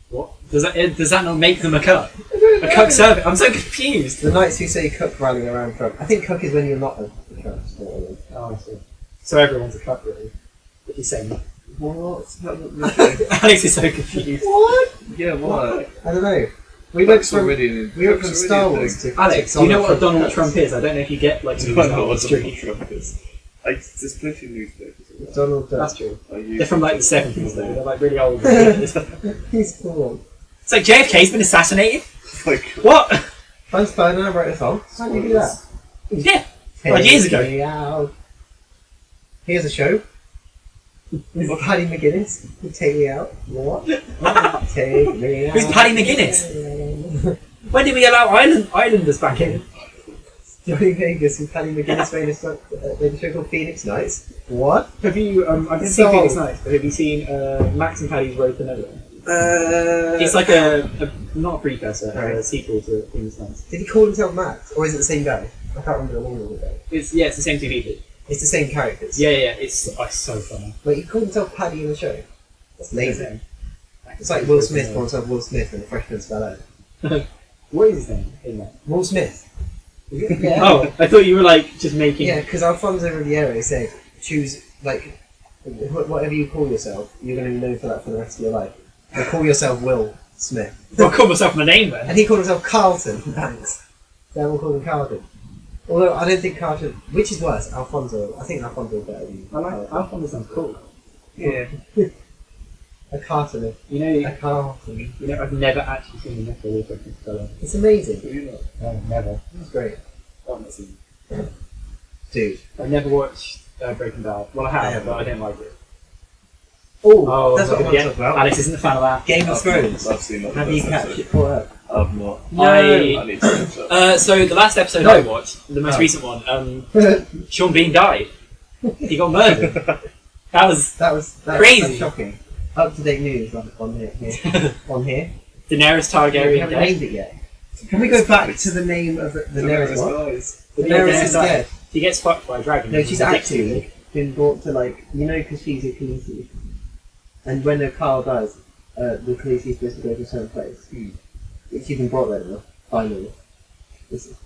What? Does that not make them a cuck? A cuck servant? I'm so confused. The knights who say cook rally around Trump. I think cook is when you're not a cook. Oh, I see. So everyone's a cuck, really. If you're saying that. What? Okay. Alex is so confused. What? Yeah, what? I don't know. We went That's from already an- we went from that's Star already a Wars thing. to Alex, to do you know what a Donald cuts. Trump is? I don't know if you get like I news know out on the what Donald street. Trump is. There's plenty of newspapers. Donald That's Trump. true. They're from like the 70s though. They're like really old. It's He's cool. like JFK's been assassinated. Like, What? Franz Ferdinand wrote a song. How did you do that? Yeah. Like years ago. Take me out. Here's a show. With Paddy McGuinness. You take me out. What? Take me out. Who's Paddy McGuinness? When did we allow Islanders back in? Johnny Vegas and Paddy McGuinness made a show called Phoenix Nights. What? Have you? I haven't It's seen so Phoenix old. Nights, but have you seen Max and Paddy's Road to Nowhere? It's It's like a not a precursor, Right. a sequel to Phoenix Nights. Did he call himself Max? Or is it the same guy? I can't remember the name of the guy. It's the same two people. It's the same characters. Yeah. It's so funny. Wait, he called himself Paddy in the show? That's lazy. Amazing. It's like Will Smith calling himself Will Smith in The Fresh Prince of Bel-Air. What is his name in that? Will Smith. Oh, I thought you were like just making. Yeah, because Alfonso Riviere said, choose, like, whatever you call yourself, you're going to be known for that for the rest of your life. So call yourself Will Smith. Well, I call myself my name then. And he called himself Carlton. Thanks. Then we'll call him Carlton. Although I don't think Carlton, which is worse, Alfonso. I think Alfonso is better than I like Alfonso sounds cool. yeah. a Carlton. You know, A Carlton. I've never actually seen the Netflix Breaking Bad. It's amazing. Do you not? No, never. It's great. I've not seen. Dude. I've never watched Breaking Bad. Well, I I have, haven't. but I don't like it. Oh, that's what I want to yeah, talk about. Alex isn't a fan of that. Game of Thrones. I've seen that. Have you catch it caught up? I've not. I need to catch up. so the last episode No. I watched, the most Oh. recent one, Sean Bean died. He got murdered. That was That's Crazy. shocking. Up to date news on here. On here. Daenerys We Targaryen haven't dead. named it yet. Can we go back to the name of the Daenerys? What? Guys. Daenerys is dead. She gets fucked by a dragon. No, she's It's actually been brought to because she's a Khaleesi, and when a Carl dies, the Khaleesi is supposed to go to a certain place. She's been brought there now. Finally.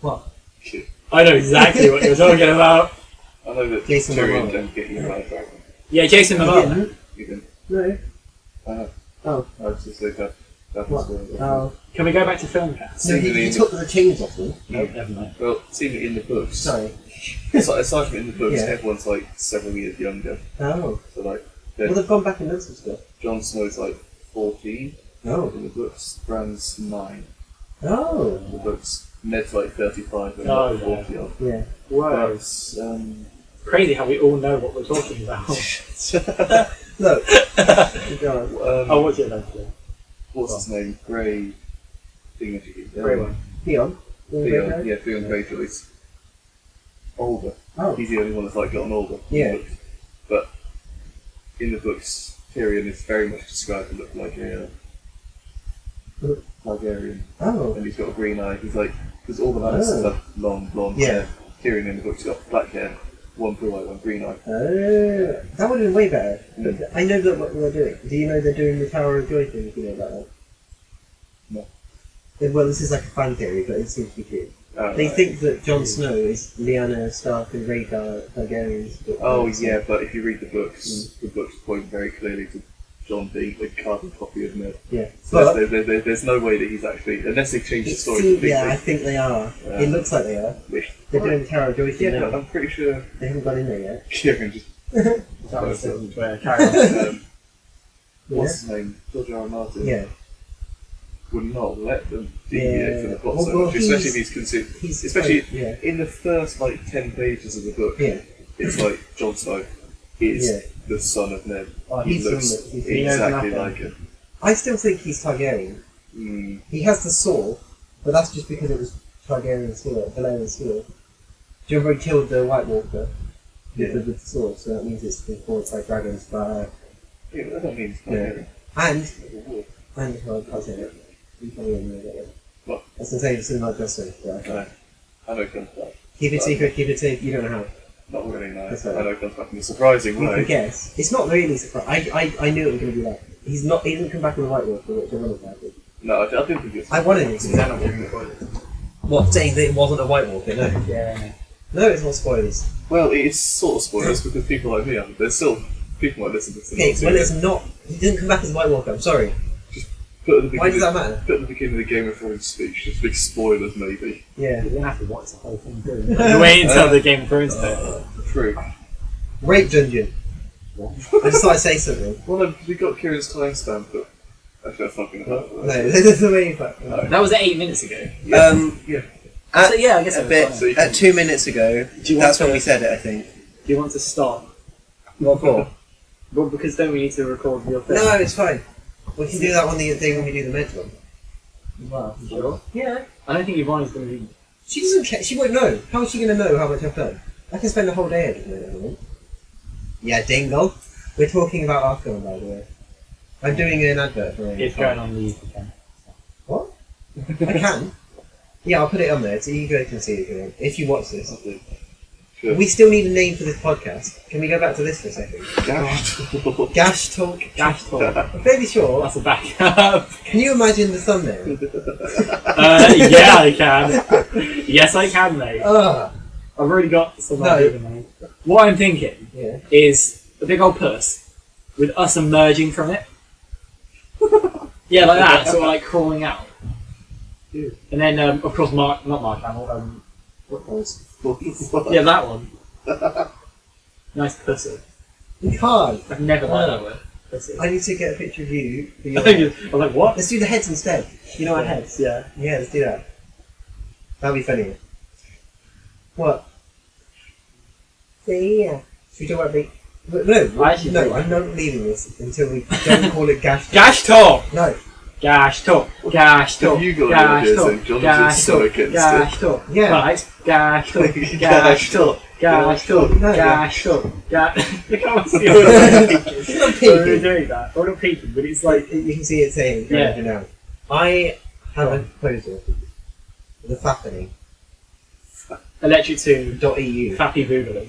What? Shit. I know exactly what you're talking about. I know that Jason Tyrion Momoa. don't get you by a dragon. Yeah, Jason You Momoa. didn't? You can. No. Oh. Oh. I was just like that. That What? was one. Oh. Can we go back to film cast? No, he took the chains off them. No, never mind. Well, seeing it in the books. Sorry. Aside from in the books, Yeah. everyone's like several years younger. Oh. So like, Well, they've gone back and done some stuff. Jon Snow's like 14 Oh. in the books. Bran's 9 Oh. in the books. Ned's like 35 and Oh, like 40 odd. Yeah. Whoa. But Crazy how we all know what we're talking about. Look. Go on. I'll watch it eventually. what's his name? Grey thingy. Great one. Theon. Theon, yeah, Theon Greyjoy's older. Oh. He's the only one that's like gotten older. in the Yeah. books. But in the books, Tyrion is very much described to look like a Targaryen, Oh. and he's got a green eye. He's like, because all the Lannisters Oh. have long blonde Yeah. hair. Tyrion in the books got black hair, one blue eye, one green eye. Oh. That would have been way better. Mm. But I know that what they're doing. Do you know they're doing the Tower of Joy thing? If you know about that. No. Well, this is like a fan theory, but it seems to be true. They Right. think that Jon Snow is Lyanna Stark and Rhaegar Targaryen's. Oh yeah, but if you read the books point very clearly to Jon being a carbon copy of Ned. Yeah. So But there's no way that he's actually, unless they change the it story seems, completely. yeah, I think they are. It looks like they are. Which, They're doing the Tower of Joy thing yeah, now. but I'm pretty sure They haven't got in there yet. Kieran just That was carry on. what's his name? George R. R. Martin Yeah. would not let them deviate Yeah. from the plot Well, so well, much, especially he's- if he's considered. He's Especially yeah. in the first like 10 pages of the book, Yeah. it's like Jon Snow is Yeah. the son of Ned. Oh, He he's looks from the- he's- he knows exactly nothing. like him. I still think he's Targaryen. Mm. He has the sword, but that's just because it was Targaryen's sword, Valerian's sword. Do you remember he killed the White Walker with the sword? So that means it's been fought by dragons. But Yeah, that don't mean it's not Yeah. him. and well, I can't say it. You probably won't know that. What? I was gonna say it's in my dresser. Right? I know it comes back. Keep it secret. Keep it safe. You don't know how. Not really nice. That's I right. know it comes back in a surprising You can way. guess. It's not really surprising. I knew it was going to be that. He's not. He didn't come back with a White Walker, which I wanted to happen. No, I didn't think it's. I wanted it to be They're that. not giving me spoilers. What, saying that it wasn't a White Walker? No. Yeah. No, it's not spoilers. Well, it's sort of spoilers because people like me, there's still people might listen to this. and Okay, not see well, it. it's not. He didn't come back as a White Walker. I'm sorry. Put at the Why does beginning- that matter? Put at the beginning of the Game of Thrones speech, just big spoilers maybe. Yeah. You're gonna have to watch the whole thing through. You wait until the Game of Thrones bit. True. Rape Dungeon. I just thought I'd say something. Well, no, we got Kieran's timestamp, but actually that's not going to happen. No, this is the way back. That was 8 minutes ago. Yeah. So yeah, I guess a it was bit fine. So you can- 2 minutes ago. Do you want That's when to- we said it, I think. Do you want to start? What for? Well, because then we need to record your thing. No, it's fine. We can do that on the day when we do the meds one. Well, you sure? Yeah. I don't think Yvonne's going to be. She doesn't care. She won't know. How is she going to know how much I've done? I can spend a whole day editing it, I think. Yeah, dingle. We're talking about our film, by the way. I'm doing an advert for it. It's going on the YouTube. What? I can. Yeah, I'll put it on there so you guys can see it if you watch this. Sure. We still need a name for this podcast. Can we go back to this for a second? Gash Talk. Dash talk. I'm fairly sure. That's a backup. Can you imagine the thumbnail? Yeah, I can. Yes, I can, mate. Ah, I've already got some No. idea, mate. What I'm thinking yeah. is a big old puss with us emerging from it. Yeah, like that, sort of like crawling out. And then, of course, not Mark Hamill, what was? Yeah, that one. Nice pussy. We can't. I've never liked that word. Pussy. I need to get a picture of you for I your think head. it's- I'm like, what? Let's do the heads instead. You know our heads? Yeah. Yeah, let's do that. That'll be funny. What? See ya. Should we talk about But no, I actually no, do. I'm not leaving this until we don't call it gash. Gash talk! No. Gash talk! Gash talk! Have you got Gash any talk! ideas? John is Gash just so talk! against Gash it. talk! Yeah. Right. Gash talk! Gash Gash talk! Gash talk! No. Gash talk! Gash. Look how much It's not We're peeking. doing that. We're not peeking, but it's like. You can see it saying Yeah. now. I have a proposal. The fappening. Electric 2. .eu. Fappy Boogly.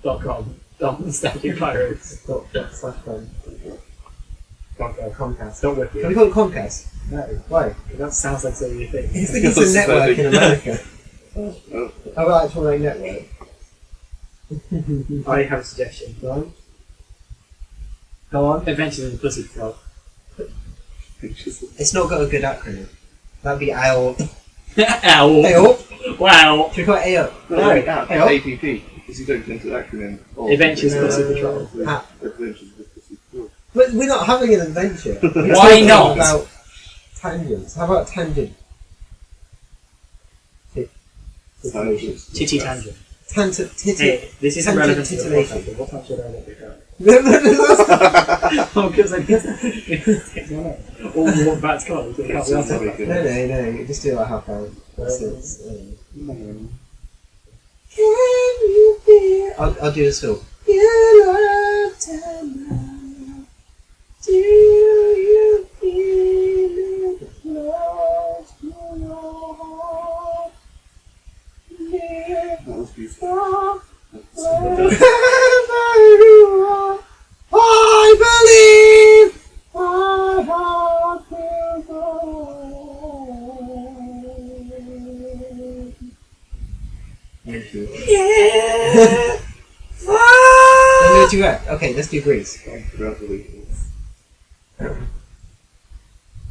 .co. .com. Static Pirates. .com. Comcast. Don't whip Can it. we call it Comcast? No. Why? That sounds like so you think. It's because it's a network in America. Oh. How about actual like network? I have a suggestion. Right? Go on. Adventures in the Pussy Club. It's not got a good acronym. That'd be AO. Ow! AO? Wow! Should we call it AO? No, AO? APP. Because you don't tend to acronym. Or Adventures No. Pussy Patrol. Adventures with Pussy Patrol. But we're not having an adventure. We're Why talking not? About tangents. How about tangent? Tangents. Titty Tangent. Titty. Hey, this isn't Tangent relevant to the titillation. podcast, but what time should I let it go? No, Oh, because I guess it takes my name. Or you want Bat's card, so it can't be It's answered. very good. no. Just do like half hour. That's it. Mm. Can you feel? I'll do this still. You love tonight. Do you feel it close to your heart? That was beautiful. Wherever you are, I believe my heart will go. Thank you. Yeah! Let me do duet. Okay, let's do Grease. Congratulations.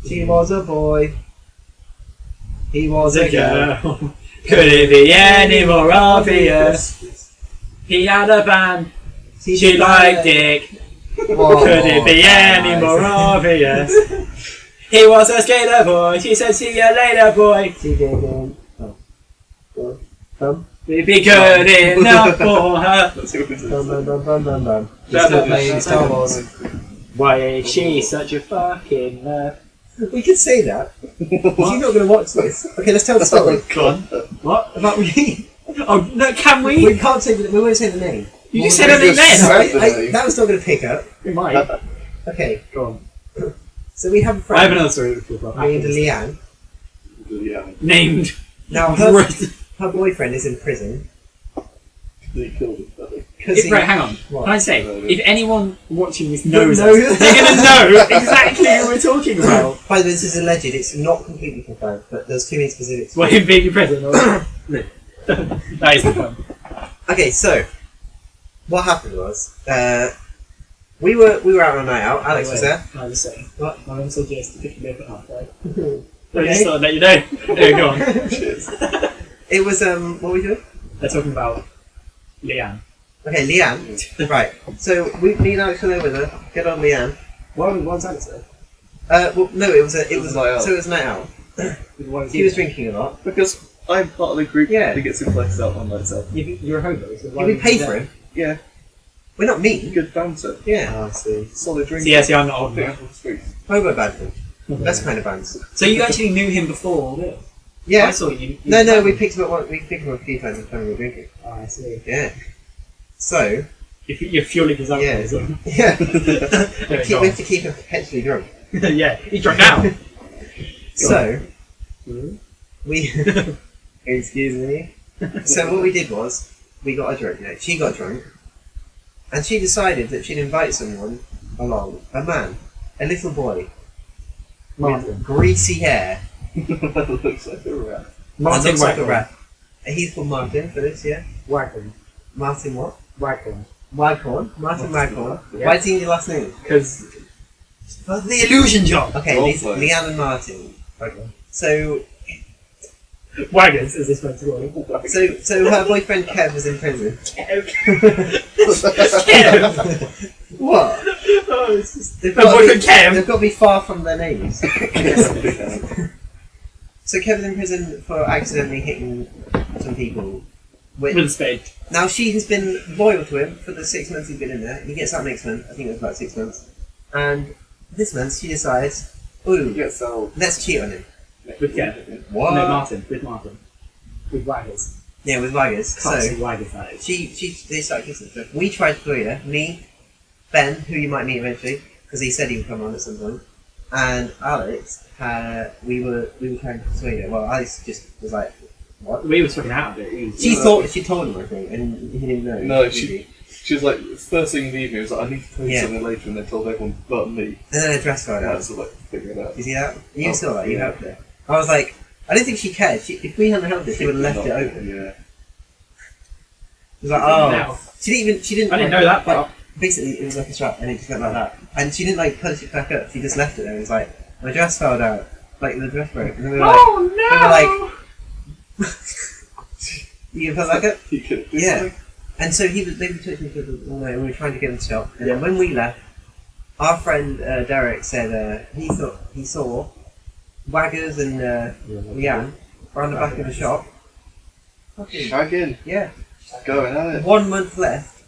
She was a boy. He was a girl. Could it be any more obvious? He had a band. She liked Dick. Could it be any more obvious? He was a skater boy. She said, "See you later, boy." She didn't. Bum. It'd be good enough for her. Let's see what this is. Bum bum bum bum bum bum. Bum, Still bum, playing bum, Star bum. Wars. Why is she such a fucking nerd? We could say that. Because you're not going to watch this. Okay, let's tell the story. Go on. What? About me. Oh no! Can we? We can't say the, we won't say the name. You just Well, said her we name just then. said- I, that was not going to pick up. We might. Okay, Go on. so we have a I friend have another story to talk about. named Leanne. Yeah, Named. Now her boyfriend is in prison they killed each other. because Right, hang on. What? Can I say, No, no. if anyone watching this knows No. us, they're going to know exactly who we're talking about. By the way, this is alleged. It's not completely confirmed, but there's too many specifics. Well, him being in prison. Or... That is the fun. Okay, so what happened was we were out on a night out. Alex was there. I was saying. What? My mum suggested to pick me up at half, right? I Okay. just thought I'd let you know. Yeah, go on. Cheers. It was what were we doing? They're talking about Leanne. Okay, Leanne. Right. So me and Alex went over there. Get on Leanne. What was Alex there? Well, no, it was It was a night out. so it was a night out. What was He was drinking a lot. Because I'm part of the group Yeah. that gets invited out on nights out. You're a hobo. So Did we pay for him? Yeah, We're not mean. good banter. Yeah. Oh, I see. Solid drink. See, yeah, see, I'm not old Pick enough. up on the streets. Hobo band. Best kind of bands. So you actually knew him before all this? I Yeah. saw you. No, we picked him up. We picked him up a few times when we were drinking. Oh, I see. Yeah. So You're fueling his Yeah. alcoholism. yeah, Yeah, we go have to keep him perpetually drunk. on. Yeah, he's drunk now. So Hmm? we. Excuse me. So what we did was we got her drunk. You know, she got drunk, and she decided that she'd invite someone along. A man, a little boy Martin. with greasy hair. Looks like a rat. Martin and looks like a Waghorn. rat. He's called Martin for this, yeah. Waghorn. Martin what? Waghorn. Waghorn. Martin Waghorn. Yeah. Why is he in your last name? Because the illusion job. Okay, Role Leanne play. and Martin. Okay. So Wagons, as this went to call it. So her boyfriend Kev was in prison. Kev. What? Oh, it's just... They've My got to boyfriend be- Kev. They've got to be far from their names. So Kevin's in prison for accidentally hitting some people With a spade. Now she has been loyal to him for the 6 months he's been in there. He gets out next month. I think it was about 6 months. And this month she decides, ooh, Yes, so. let's cheat on him. With Kev. What? No, Martin. With Martin. With Waggers. Yeah, with Waggers. Classic So Waggers, that is. they start kissing. So we tried to bully her. Me, Ben, who you might meet eventually, because he said he would come on at some point, and Alex. We were trying to persuade her. Well, Alex just was like, what? We were talking out of it. She thought she told him, I think, and he didn't know. No, she was like, first thing in the evening, was like, I need to tell you something later, and then told everyone but me. And then her dress fell And out. that's like, figure it out. You see that? You saw that. You yeah. helped her. I was like, I don't think she cared. If we hadn't helped her, she would have left it open. Yeah. She was like, oh. Now. She didn't. I didn't like, know that like, part. basically, it was like a strap, and it just went like that. And she didn't like push it back up. She just left it there. It was like, my dress fell out. Like, the dress broke. And then we were like, Oh no! you can put that up? You could do Yeah. something. And so they were touching each other all night, and we were trying to get him to stop. And then when we left, our friend Derek said he thought he saw Waggers and Leanne around the back of the shop. Fucking, Shagging. yeah. Going at it. 1 month left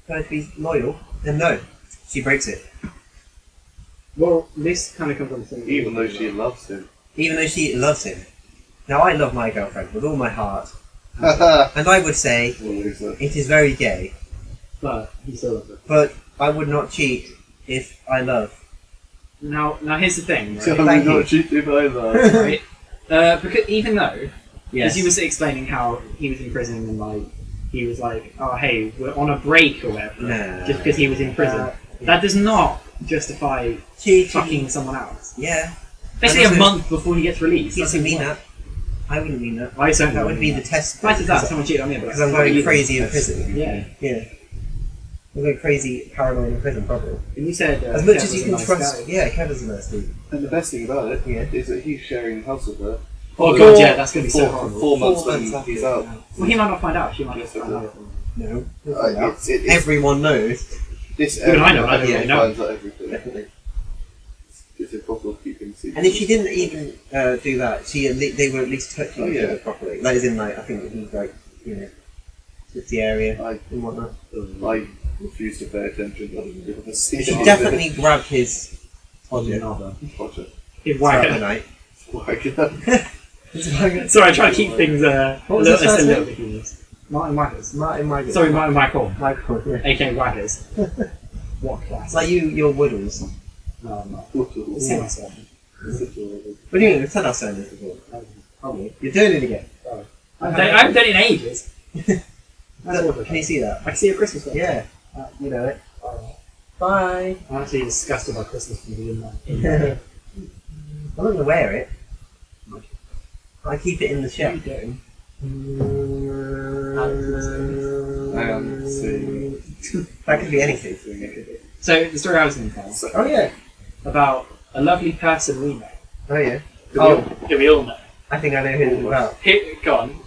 for her to be loyal, and no, she breaks it. Well, this kind of comes from something. Even though she loves him. Even though she loves him. Now I love my girlfriend with all my heart, Haha. and I would say What is it? it is very gay, But he still loves it. but I would not cheat if I love. Now here's the thing, right? So I'm Thank you. not cheating either. right? Because even though, Yes. as you were explaining how he was in prison and like he was like, oh hey, we're on a break or whatever, Nah. just because he was in prison, that does not justify Cheating. fucking someone else. Yeah. Especially And a also- month before he gets released. He That's doesn't mean even that. I wouldn't mean that. worse. I certainly That would wouldn't be mean the test. Why does that? Someone cheated on me, but Because I'm going crazy in prison. Yeah. Yeah. I'm going crazy paranoid in prison, probably. And you said As much Kev as was you a can nice trust. guy. Yeah, Kevin's a nice dude. And the best thing about it Yeah. is that he's sharing the house with her. Oh For god, yeah, that's gonna be so horrible. 4 months 4 when months he's after. out. Well, he might not find out. She might Yes, not I find will. out. No. It's Everyone knows. this Even I know, I don't everyone really know. finds out everything. Definitely. It's impossible to keep him secret. And if she didn't even do that, they were at least touching Oh, each yeah. other properly. Like, as in, like, I think he's like, you know, it's the area and whatnot. I refuse to pay attention. I don't give a She shit. definitely grabbed his Another. Watch it. His throughout the wagger. night. Wagger. Sorry, I try to keep things What was a his first little name? bit humorous. Martin Waggers. Martin Waggers. Sorry, Martin Michael. Michael. Yeah. AK Waggers. What class? It's like your Woodles. No, I'm not. What Let's see myself. What do you mean? We've said our surnames before. Probably. You're doing it again. I haven't done it in ages. Look, can you see that? I can see a Christmas one. Yeah. You know it. Alright. Bye. I'm actually disgusted by Christmas from the inside. I'm not going to wear it. I keep it in the What are you shelf. doing? I am seeing. That could be anything. So, the story I was going to tell Oh, yeah. about a lovely person we know. Oh, yeah. Who we all know. I think I know who it's about. Here, go on.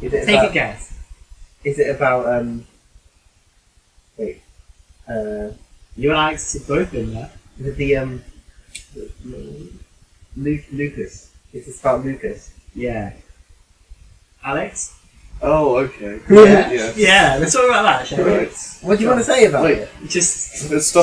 Is it Take about, a guess. Is it about, wait. You and Alex have both been there. Is it the, Lucas? Is this about Lucas? Yeah. Alex? Oh, okay. Yeah. Yeah. Yeah, let's talk about that, shall we? Right. What do you want to say about Wait. it? Just, There's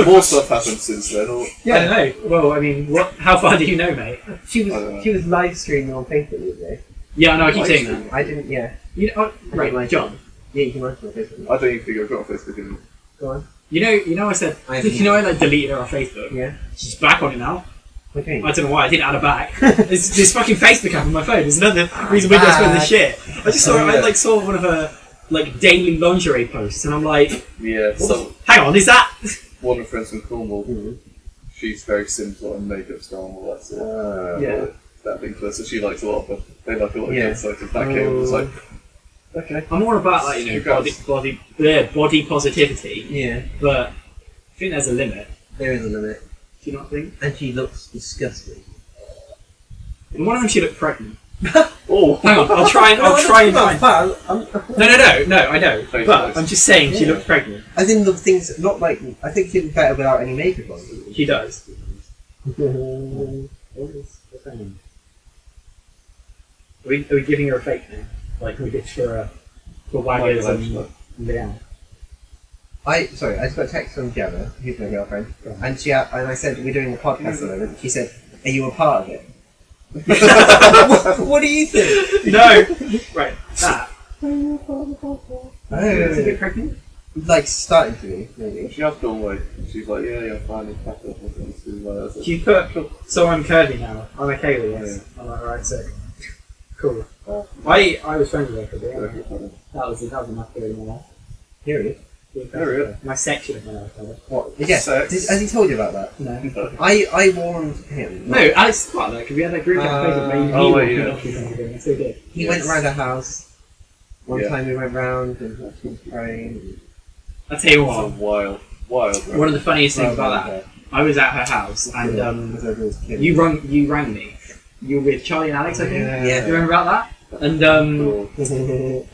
more stuff happened since then. Or I don't know. Well, I mean, how far do you know, mate? She I don't know. was live streaming on Facebook the other day. Yeah, I know, I keep Live saying streaming? that. I didn't, yeah. You know, oh, Like- right, John. Yeah, you can watch it on Facebook. I don't even think I've got a Facebook anymore. Go on. You know, I said, I I like deleted her off Facebook. Yeah. She's back on it now. What do you I mean? don't know why I didn't add her back. There's this fucking Facebook app on my phone. There's another reason we don't spend this shit. I just saw, I saw one of her like daily lingerie posts, and I'm like, Yeah. So hang on, is that? one of the friends from Cornwall. Mhm. She's very simple and makeup style and all that sort. Yeah. That thing first, so she likes a lot of them. They like a lot of Yeah. kids, so that came and was like, okay. I'm all about like body positivity, Yeah. but I think there's a limit. There is a limit. Do you not think? And she looks disgusting. In one of them, she looked pregnant. Oh, Hang on, I'll try and find. No, I know. Face But nice. I'm just saying she Yeah. looked pregnant. As in the things, not like, I think she looks better without any makeup on. She does. Are we giving her a fake name? Like we did for for waggers Not and your yeah. I just got a text from Gemma, who's my girlfriend, and I said we're doing the podcast at the moment. She said, "Are you a part of it?" what do you think? No, right. That. Oh, Is it pregnant? like starting to be maybe. She has gone away. She's like, yeah, fine, it's back up. She put. So I'm curvy now. I'm okay with this. I'm like, alright, sick. Cool. I was friends with her for a bit. That was enough period in my life. Period. Period. My section of my life. Rather. What? Yes. Has he told you about that? No. I warned him. No, Alex is part of that because we had that group chat on Facebook where he warned me not to do something. So he did. He went around our house. One Yeah. time we went round and she was praying. I'll tell you It's a what. wild. One of the funniest things about that, I was at her house and you rang me. You were with Charlie and Alex, I think. Yeah. You remember about that? And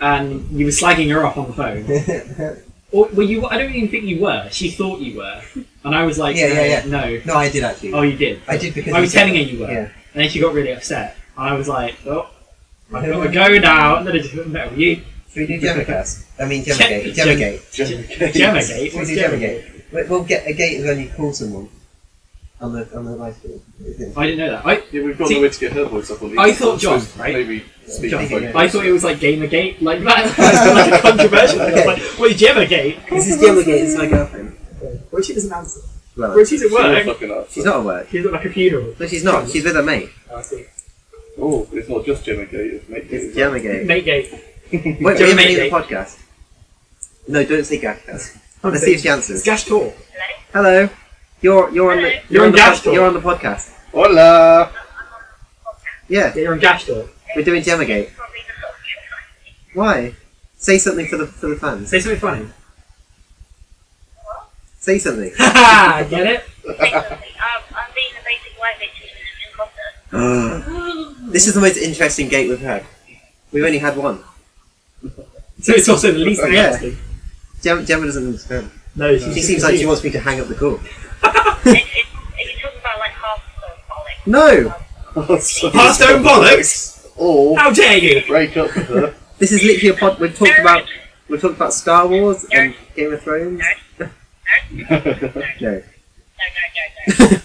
and you were slagging her off on the phone. Or were you? I don't even think you were. She thought you were, and I was like, Yeah. no. No, I did actually. Oh, you did. I did because I was he said telling her that. you were, Yeah. and then she got really upset, and I was like, oh, I've got to go now. And then I just went back with you. Should we do Gemmacast? I mean Gemmagate. Gemmagate. Gemmagate. Should we What's do Gemmagate? We'll get a gate when you call someone on the live stream. I didn't know that. Yeah, we've got no way to get her voice up on the I thought John, right? Maybe speak John, like I thought it was like Gamergate, like that. Like a controversial thing. I was like, wait, Gemmagate? This is Gemmagate. It's my girlfriend. Well, she doesn't answer. Well, Well, she's at work. fucking up. she's not at work. She's at like a funeral. No, she's not. She's with her mate. Oh, I see. Oh, it's not just Gemmagate, it's Mate It's Gate. Gemmagate. Mategate. Wait, we haven't Gemmagate. named the podcast. No, don't say Gashcast. Let's see if she It's answers. Gash Talk. Hello. You're on the You're on Gash Talk. You're on the podcast. Hola! Yeah, Yeah, you're on Gash Talk. we're doing Gemmagate. Why? Say something for the fans. Say something funny. Say something. Haha, get it? I'm being the basic white bitch in concert. This is the most interesting gate we've had. We've only had one. So it's also the least interesting. Gemma doesn't understand. No, She seems like she wants me to hang up the call. If you're talking about like half the No! Hearthstone bollocks! Or How dare you! break up with her. This is literally a pod. We've talked about Star Wars and Game of Thrones. No. no. Can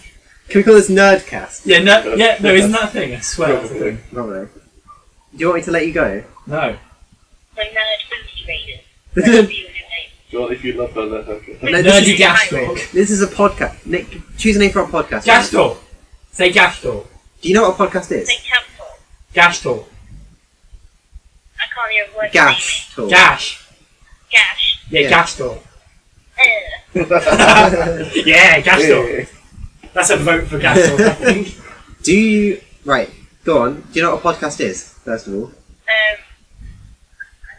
we call this Nerdcast? Yeah, no, isn't that a thing? I swear that's a thing. Probably. Do you want me to let you go? No. Like nerd booty raiders. That's the name. John, if you love her, let her go. No, this Nerdy is- Gash Talk. This is a podcast. Nick, choose a name for our podcast. Gash Talk. Say Gash Talk. Do you know what a podcast is? Say capital. Gash Talk. I can't hear a word. Gash talk. Gash. Gash. Yeah, Yeah. Gash Talk. Uh, Yeah, Gash Talk. That's a vote for Gash Talk, I think. Do you... Right, go on. Do you know what a podcast is, first of all? I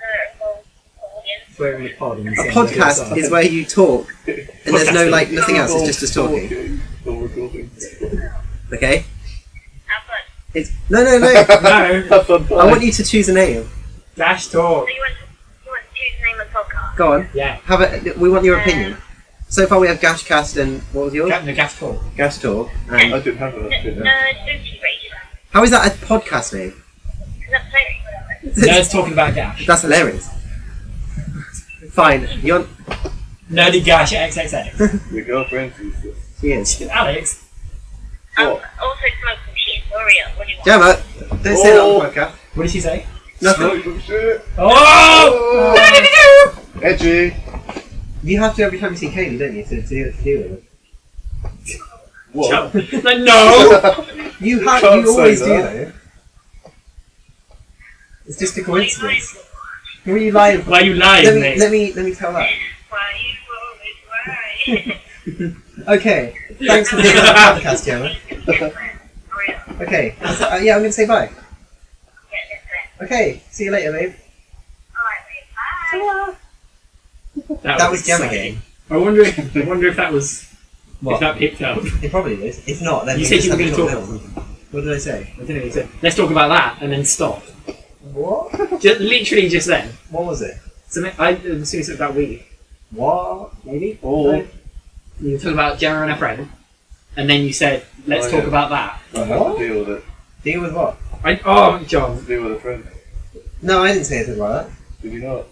don't know. Audience. We're in a pod. A podcast is where you talk, and there's no, like, nothing else, it's just us talking. Still recording. Okay? Have fun. It's... No. No. Have fun, bye. I want you to choose a name. Gash Talk. So you want to choose the name of the podcast? Go on. Yeah. Have a... We want your opinion. So far we have Gashcast and... What was yours? No, Gash Talk. Gash Talk. I And... didn't have that. did I? Nerd booty raiders. How is that a podcast name? Because that's very Nerds talking about Gash. That's hilarious. Fine. You're... Nerdy Gash XXX. Your girlfriend sees this. She is. Alex. also smoke some shit. Warrior. What do you want? Gemma, don't say that on the podcast. What did she say? Nothing. Smoke some shit. Oh! Edgy. You have to every time you see Kaylee, don't you, to deal with it? What? Like, no! You Can't always say do that. though. It's just a coincidence. Who are you lying for? Why are you lying, mate? Let me tell that. Why you always right? Okay. Thanks for being on the podcast, Gemma. Warrior. Okay. Yeah, I'm gonna say bye. Yeah, that's it. Okay. See you later, babe. Alright, bye. That was Gemma exciting. game. I wonder if that was if What? that picked up. It probably is. If not, then You we said just you were have going to to talk talk about something. What did I say? I don't know what you said. Let's talk about that and then stop. What? Literally just then. What was it? Something I assuming something about weed. What? Maybe. Oh. No? You were talking about Gemma and her friend, and then you said, "Let's Oh, talk yeah. about that." I have to deal with it. Deal with what? John. Deal with a friend. No, I didn't say anything about that. Did you not?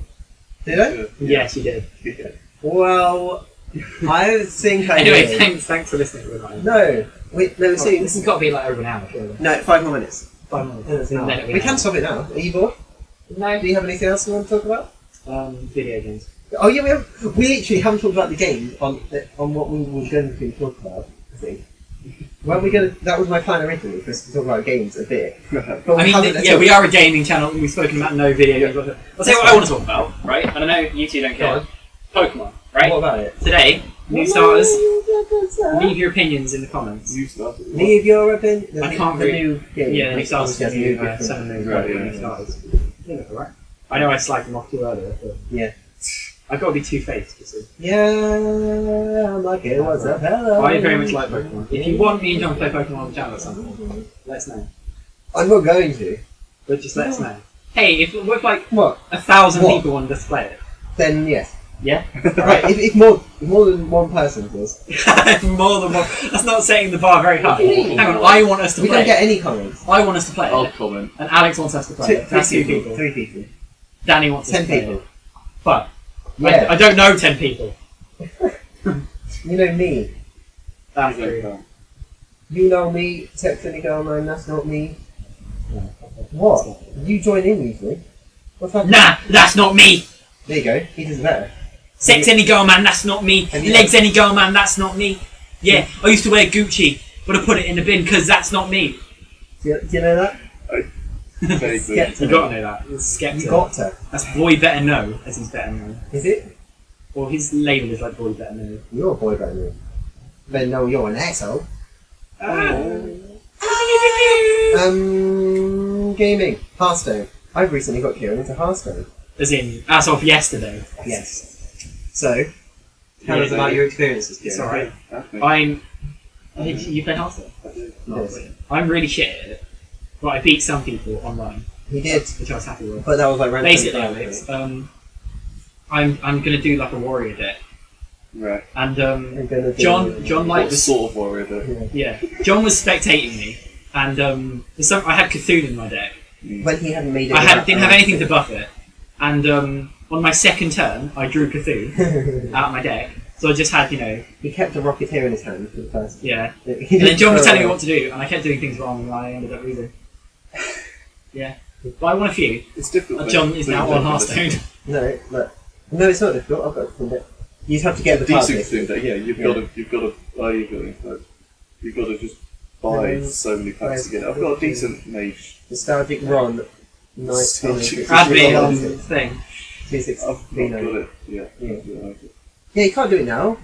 Did I? Yes, you did. Yeah. Well, I think I Anyway, did. thanks for listening. Everyone. No. Wait, no, see, This has got to be like over an hour, surely. no, 5 more minutes. 5 minutes. Yeah, that's And an then hour. it'll be We an can hour. stop it now. Are you bored? No. Do you have anything else you want to talk about? Video games. Oh yeah, we literally haven't talked about the game on what we were going to talk about. I think. Well, we gonna. That was my plan originally, for us to talk about games a bit. But we I mean, haven't. yeah, we are a gaming channel, and we've spoken about no video games. I'll tell you what I want to talk about, right? And I know you two don't care. Pokemon, right? What about it? Today, new starters. Leave your opinions in the comments. You started. Leave your opinion. I can't the read. new game. Yeah, new starters. Obviously has New, different- seven new Right, Pokemon yeah. starters. Yeah, alright. I know I slagged them off too earlier, but Yeah. I've got to be two-faced, you see. Yeah, I'm like, hey, what's up? Hello. I very much like Pokemon. If you want me and John to play Pokemon on the channel at some point, let us know. I'm not going to. But just let us know. Hey, if like What? 1,000 What? people want us to play it, Then yes. yeah? Right. if more than one person does, More than one. That's not setting the bar very high. What do you mean? Hang on, I want us to we play don't get it. any comments. I want us to play I'll it, comment. and Alex wants us to play it. That's 2 people. 3 people. Danny wants us 10 to play people. it. But Yeah. I don't know 10 people. You know me. That's true. You know me. Text any girl, man. That's not me. What? You join in usually. What's happening? Nah, that's not me. There you go. He does better. Sex any girl, man, that's not me. Have you- Legs any girl, man, that's not me. Yeah, I used to wear Gucci, but I put it in the bin because that's not me. Do you know that? Vaguely. Skepta. You got to know that. It's Skepta. You got to. That's Boy Better Know, as he's better known. Is it? Or his label is like Boy Better Know. You're a boy better than me. But no, you're an asshole. Gaming. Hearthstone. I've recently got Kieran into Hearthstone. As in, as of yesterday. Yes. So, tell us about your experiences, It's Kieran. alright. Okay. I'm... You play Hearthstone? I do. Yes. I'm really shit at it. But I beat some people online, He did. which I was happy with. But that was like random. Basically, Alex, I'm gonna do like a warrior deck. Right. And I'm gonna do- John liked What this. sort of warrior though? Yeah. Yeah, John was spectating me, and I had Cthulhu in my deck. When he hadn't made it. Didn't have anything to buff it, and on my second turn, I drew Cthulhu out of my deck. So I just had, He kept a Rocketeer in his hand for the first. yeah. He And then didn't John was throw telling me it. what to do, and I kept doing things wrong, and I ended up losing. Yeah, but I won a few. It's difficult. John is now on Hearthstone. No, look. No, it's not difficult. I've got to find it. You just have to get the card Decent list. thing that you've got to you've got to just buy so many packs to get it. I've got a decent mage. Nostalgic Ron. Nostalgic Admin thing. 26. I've got it. Yeah. Yeah. Yeah. Yeah, you can't do it now.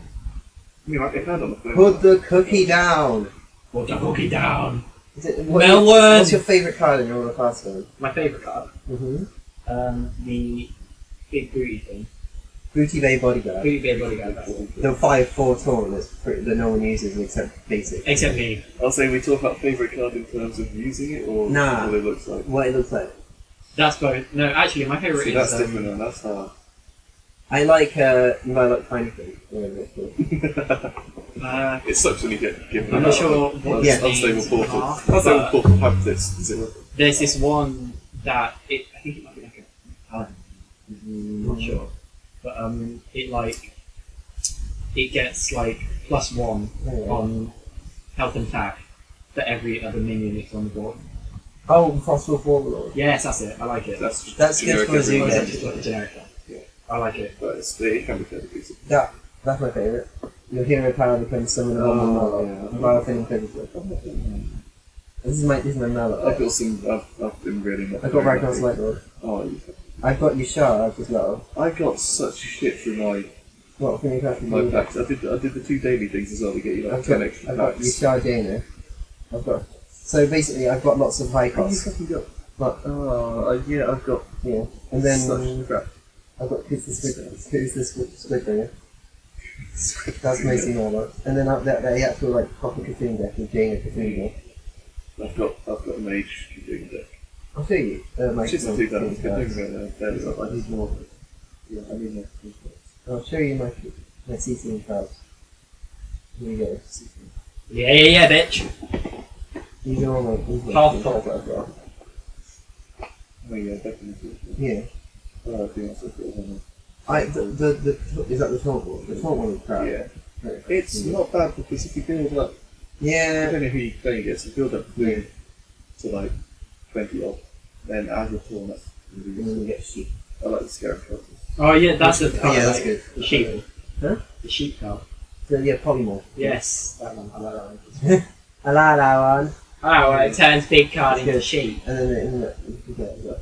I mean, I found it on the phone. Put the cookie down. Put the cookie down. Is it, Melon! What's your favourite card in your Hearthstone? My favourite card. Mm-hmm. The big booty thing. Booty Bay Bodyguard. Booty beard bodyguard. That's it. The 5/4 taunt that no one uses except basic. Except me. I'll say we talk about favourite card in terms of using it or Nah. what it looks like. What it looks like. That's both. No, actually, my favourite See, is. that's different and that's hard. I like Tiny Thing. whatever it's called. It sucks when you get given I'm that not sure what Yeah. the unstable names portal. are, Unstable but portal have this. Is it? there's this one that I think it might be like I'm not sure, but it gets like +1 on health and attack for every other minion that's on the board. Oh, Frostwolf Warlord. Yes, that's it. I like it. That's That's good generic for a every zoo Or is time. it just like a generic one? Yeah. I like it. But it can be fairly decent. That's my favourite. Your hero power becomes summon a Oh, Mallow. yeah. While feeling physically. This is my Mallow. I've got some. I've been really not. I've got very Ragnar's lucky. Lightlord. Oh, I've got Yashar as well. I got such shit for What can you have? my packs. I did the 2 daily things as well to get you like I've 10 got, extra I've got packs. Yashar Jaina. So basically, I've got lots of high Oh, you costs. fucking got. But Yeah, I've got yeah, and then such crap. I've got Who's the Squid Bringer. That's mostly normal. And then the actual like proper Cthulhu deck is Jaina Cthulhu. I've got a mage doing deck. I'll show you. My Just my do that. Cthulhu cards. I need more. Yeah, I need more. I'll show you my CC cards. Here you go. Yeah, bitch. These are all my Half cards that I've got. Oh yeah, definitely. Yeah. Oh, I think that's a good one. Is that the taunt one? The taunt one is crap. Yeah. Right. It's not bad because if you build up, I Yeah. don't know who you playing against, if you build up to like 20 odd, then add your taunt, that's And really then you good. get sheep. I like the scarab characters. Oh yeah, that's the Oh, yeah, that's good. The sheep. Huh? The sheep card. So yeah, polymorph. Yes, that one. I like that one. I like that one. Oh, well, it turns big card That's into good. sheep. And then you get that.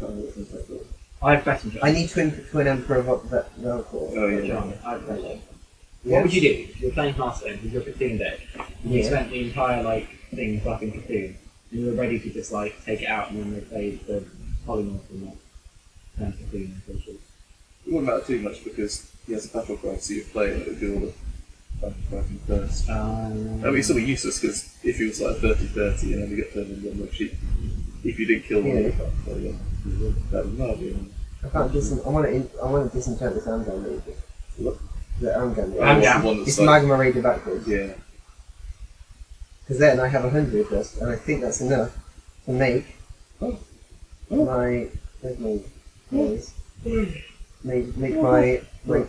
I have a question, John. I need twin emperor Velcor. Oh yeah. John, I have a question. Yeah. What would you do if you're playing Hearthstone with your Cthulhu deck? And you Yeah. spent the entire thing fucking Cthulhu, and you were ready to just take it out, and then they played the polymorph and that turn Cthulhu into a sheep. It wouldn't matter too much because he has a battle cry, so you play and it would build a battle cry from first. I mean, it's sort of useless because if he was like 30-30 and then you get turned into one sheep, if you didn't kill one of the battle cry, then that would not be. I can't I want to disenchant this Amgan Raid. What? The Amgan Raid. Amgan? The one that's It's like, magma raided backwards. yeah. Because then I have 100 just, and I think that's enough to make my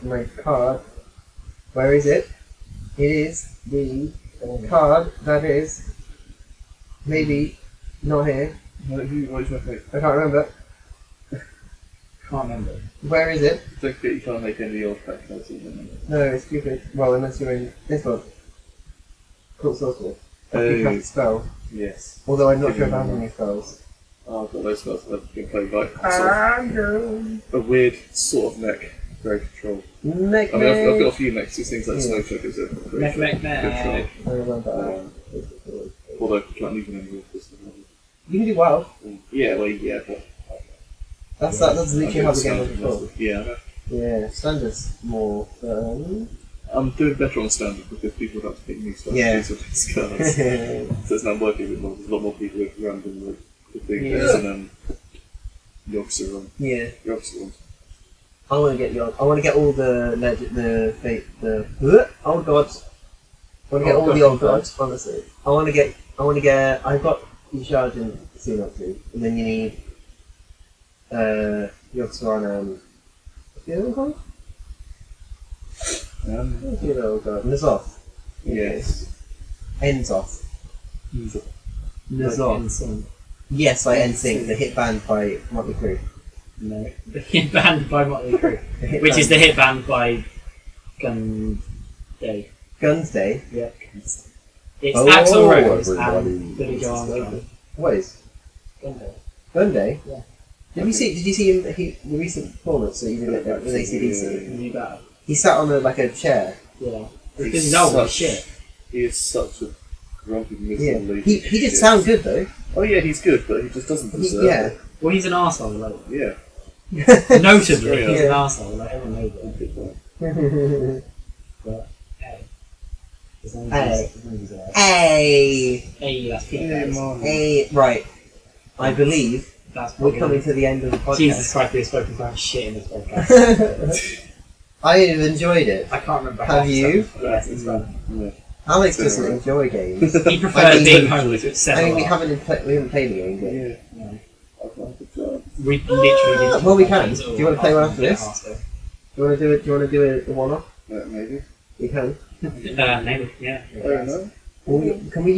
my card. Where is it? It is the card that is maybe not here. What is my favourite? I can't remember. Can't remember. Where is it? Don't forget you can't make any of the old pack cards in No, it's stupid. Well, unless you're in this one. Court Sorcerer. You Oh, cast a spell. yes. Although I'm not sure if I have any spells. Oh, I've got those cards that I've been playing like a weird sort of mech, very control. Mech I mean, I've got a few mechs, these things like Yeah. Snow Chuckers are very Mech. control. I remember that. Although I can't even anymore. You can do well. Yeah, well, yeah, but That's literally how the game was before. Yeah, Yeah, standards more fun. I'm doing better on standard because people have to pick new stuff Yeah. to use these cards. So it's now working with more. There's a lot more people with random like the big Yeah. guys and Yoxer on. Yeah. Yoxer ones. I want to get all the old gods. I want to get all the old gods. Honestly, I want to get. I've got Yishard and Sinopsu, and then you need Yoxeron and what's the other one called? What's the other old god? Nazoth. Yes. Enzoth. Nazoth. Nazoth. Yes, I NSYNC, the hit band by Motley Crue. No. The hit band by Motley Crue. The hit Which band. is the hit band by Gun Day. Guns Day. Yeah. It's Oh, Axl Rose everybody. and Billy Joe Armstrong. What is? Gun Day. Gun Day? Yeah. Did you see him, the recent performance that he did with AC/DC? Is he better? He sat on a chair. Yeah. He's Because he's old as such- shit. He is such a grumpy, Yeah. miserable He did sound good though. Oh yeah, he's good, but he just doesn't deserve Yeah. it. Well, he's an arsehole, like. Yeah. Notably, Yeah. he's an Yeah. arsehole, like everyone knows that. But, hey. His name's Hey. alright. Hey! Hey, that's Pete Yeah, Rose. man. Hey! Right. I believe That's we're fucking- coming to the end of the podcast. Jesus Christ, we've spoken so much shit in this podcast. I have enjoyed it. I can't remember. Have half you? stuff. Yes, it's fun. Yeah. Alex doesn't enjoy games. He I preferred mean, being homeless with I seven. mean, we haven't played the game yet. Yeah. No. I've got a good job. We literally did. Well, we can. Do you want to play one after this? Hearthstone. Do you want to do a one-off? Maybe. We can. Maybe, yeah. I don't know. Can we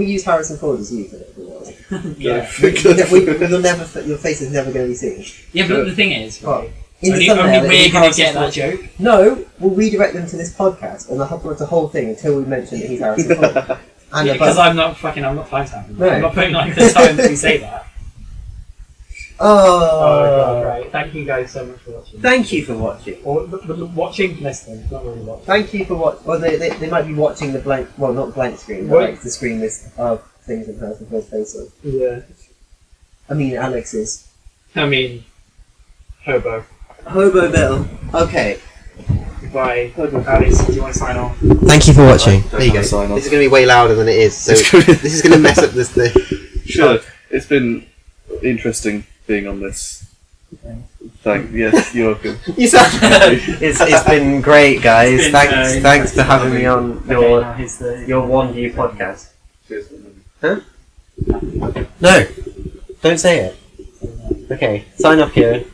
use Harrison Ford as you for it? Yeah. You'll never, your face is never going to be seen. Yeah, but the thing is, right, In the only thumbnail, it'll be we're going to Harrison get that Ford. joke. No, we'll redirect them to this podcast and they'll have to watch the whole thing until we mention that he's Harrison Ford. And Because I'm not time stamping. No. I'm not putting like the time that we say that. Oh, God, right. Thank you guys so much for watching. Thank you for watching. Or watching, listening, not really watching. Thank you for watching. Well, they might be watching the blank. Well, not blank screen, but What? like the screen with things in Harrison Ford's face on. Yeah. I mean, Alex's. I mean, Hobo. Hobo Bill. Okay. Goodbye. Alice, do you want to sign off? Thank you for watching. Don't There you go. have to sign off. This is going to be way louder than it is, so this is going to mess up this thing. Sure. It's been interesting being on this. Yes, you're welcome. You sound. It's been great, guys. It's been, Thanks for having me on Okay, now here's the... your One View podcast. Cheers. No, don't say it. Okay, sign off, Kieran.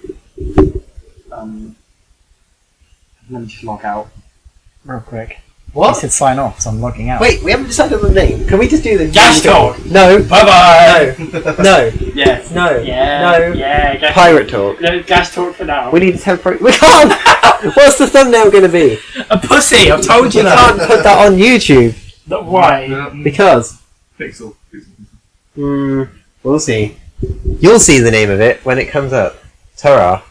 Let me just log out real quick. I What? said sign off, so I'm logging out. Wait, we haven't decided on the name. Can we just do the Gas Talk! No. Bye bye! No. Yes. No. Yeah. No. Yeah. Gas Pirate Talk. No, Gas Talk for now. We need to temporary. We can't. What's the thumbnail going to be? A pussy! I've told you We that! can't put that on YouTube Why? because. Pixel. We'll see. You'll see the name of it when it comes up. Ta-ra.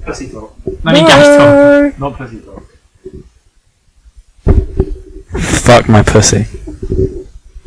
Pussy Talk. I mean Gas Talk. Not Pussy Talk. Fuck my pussy.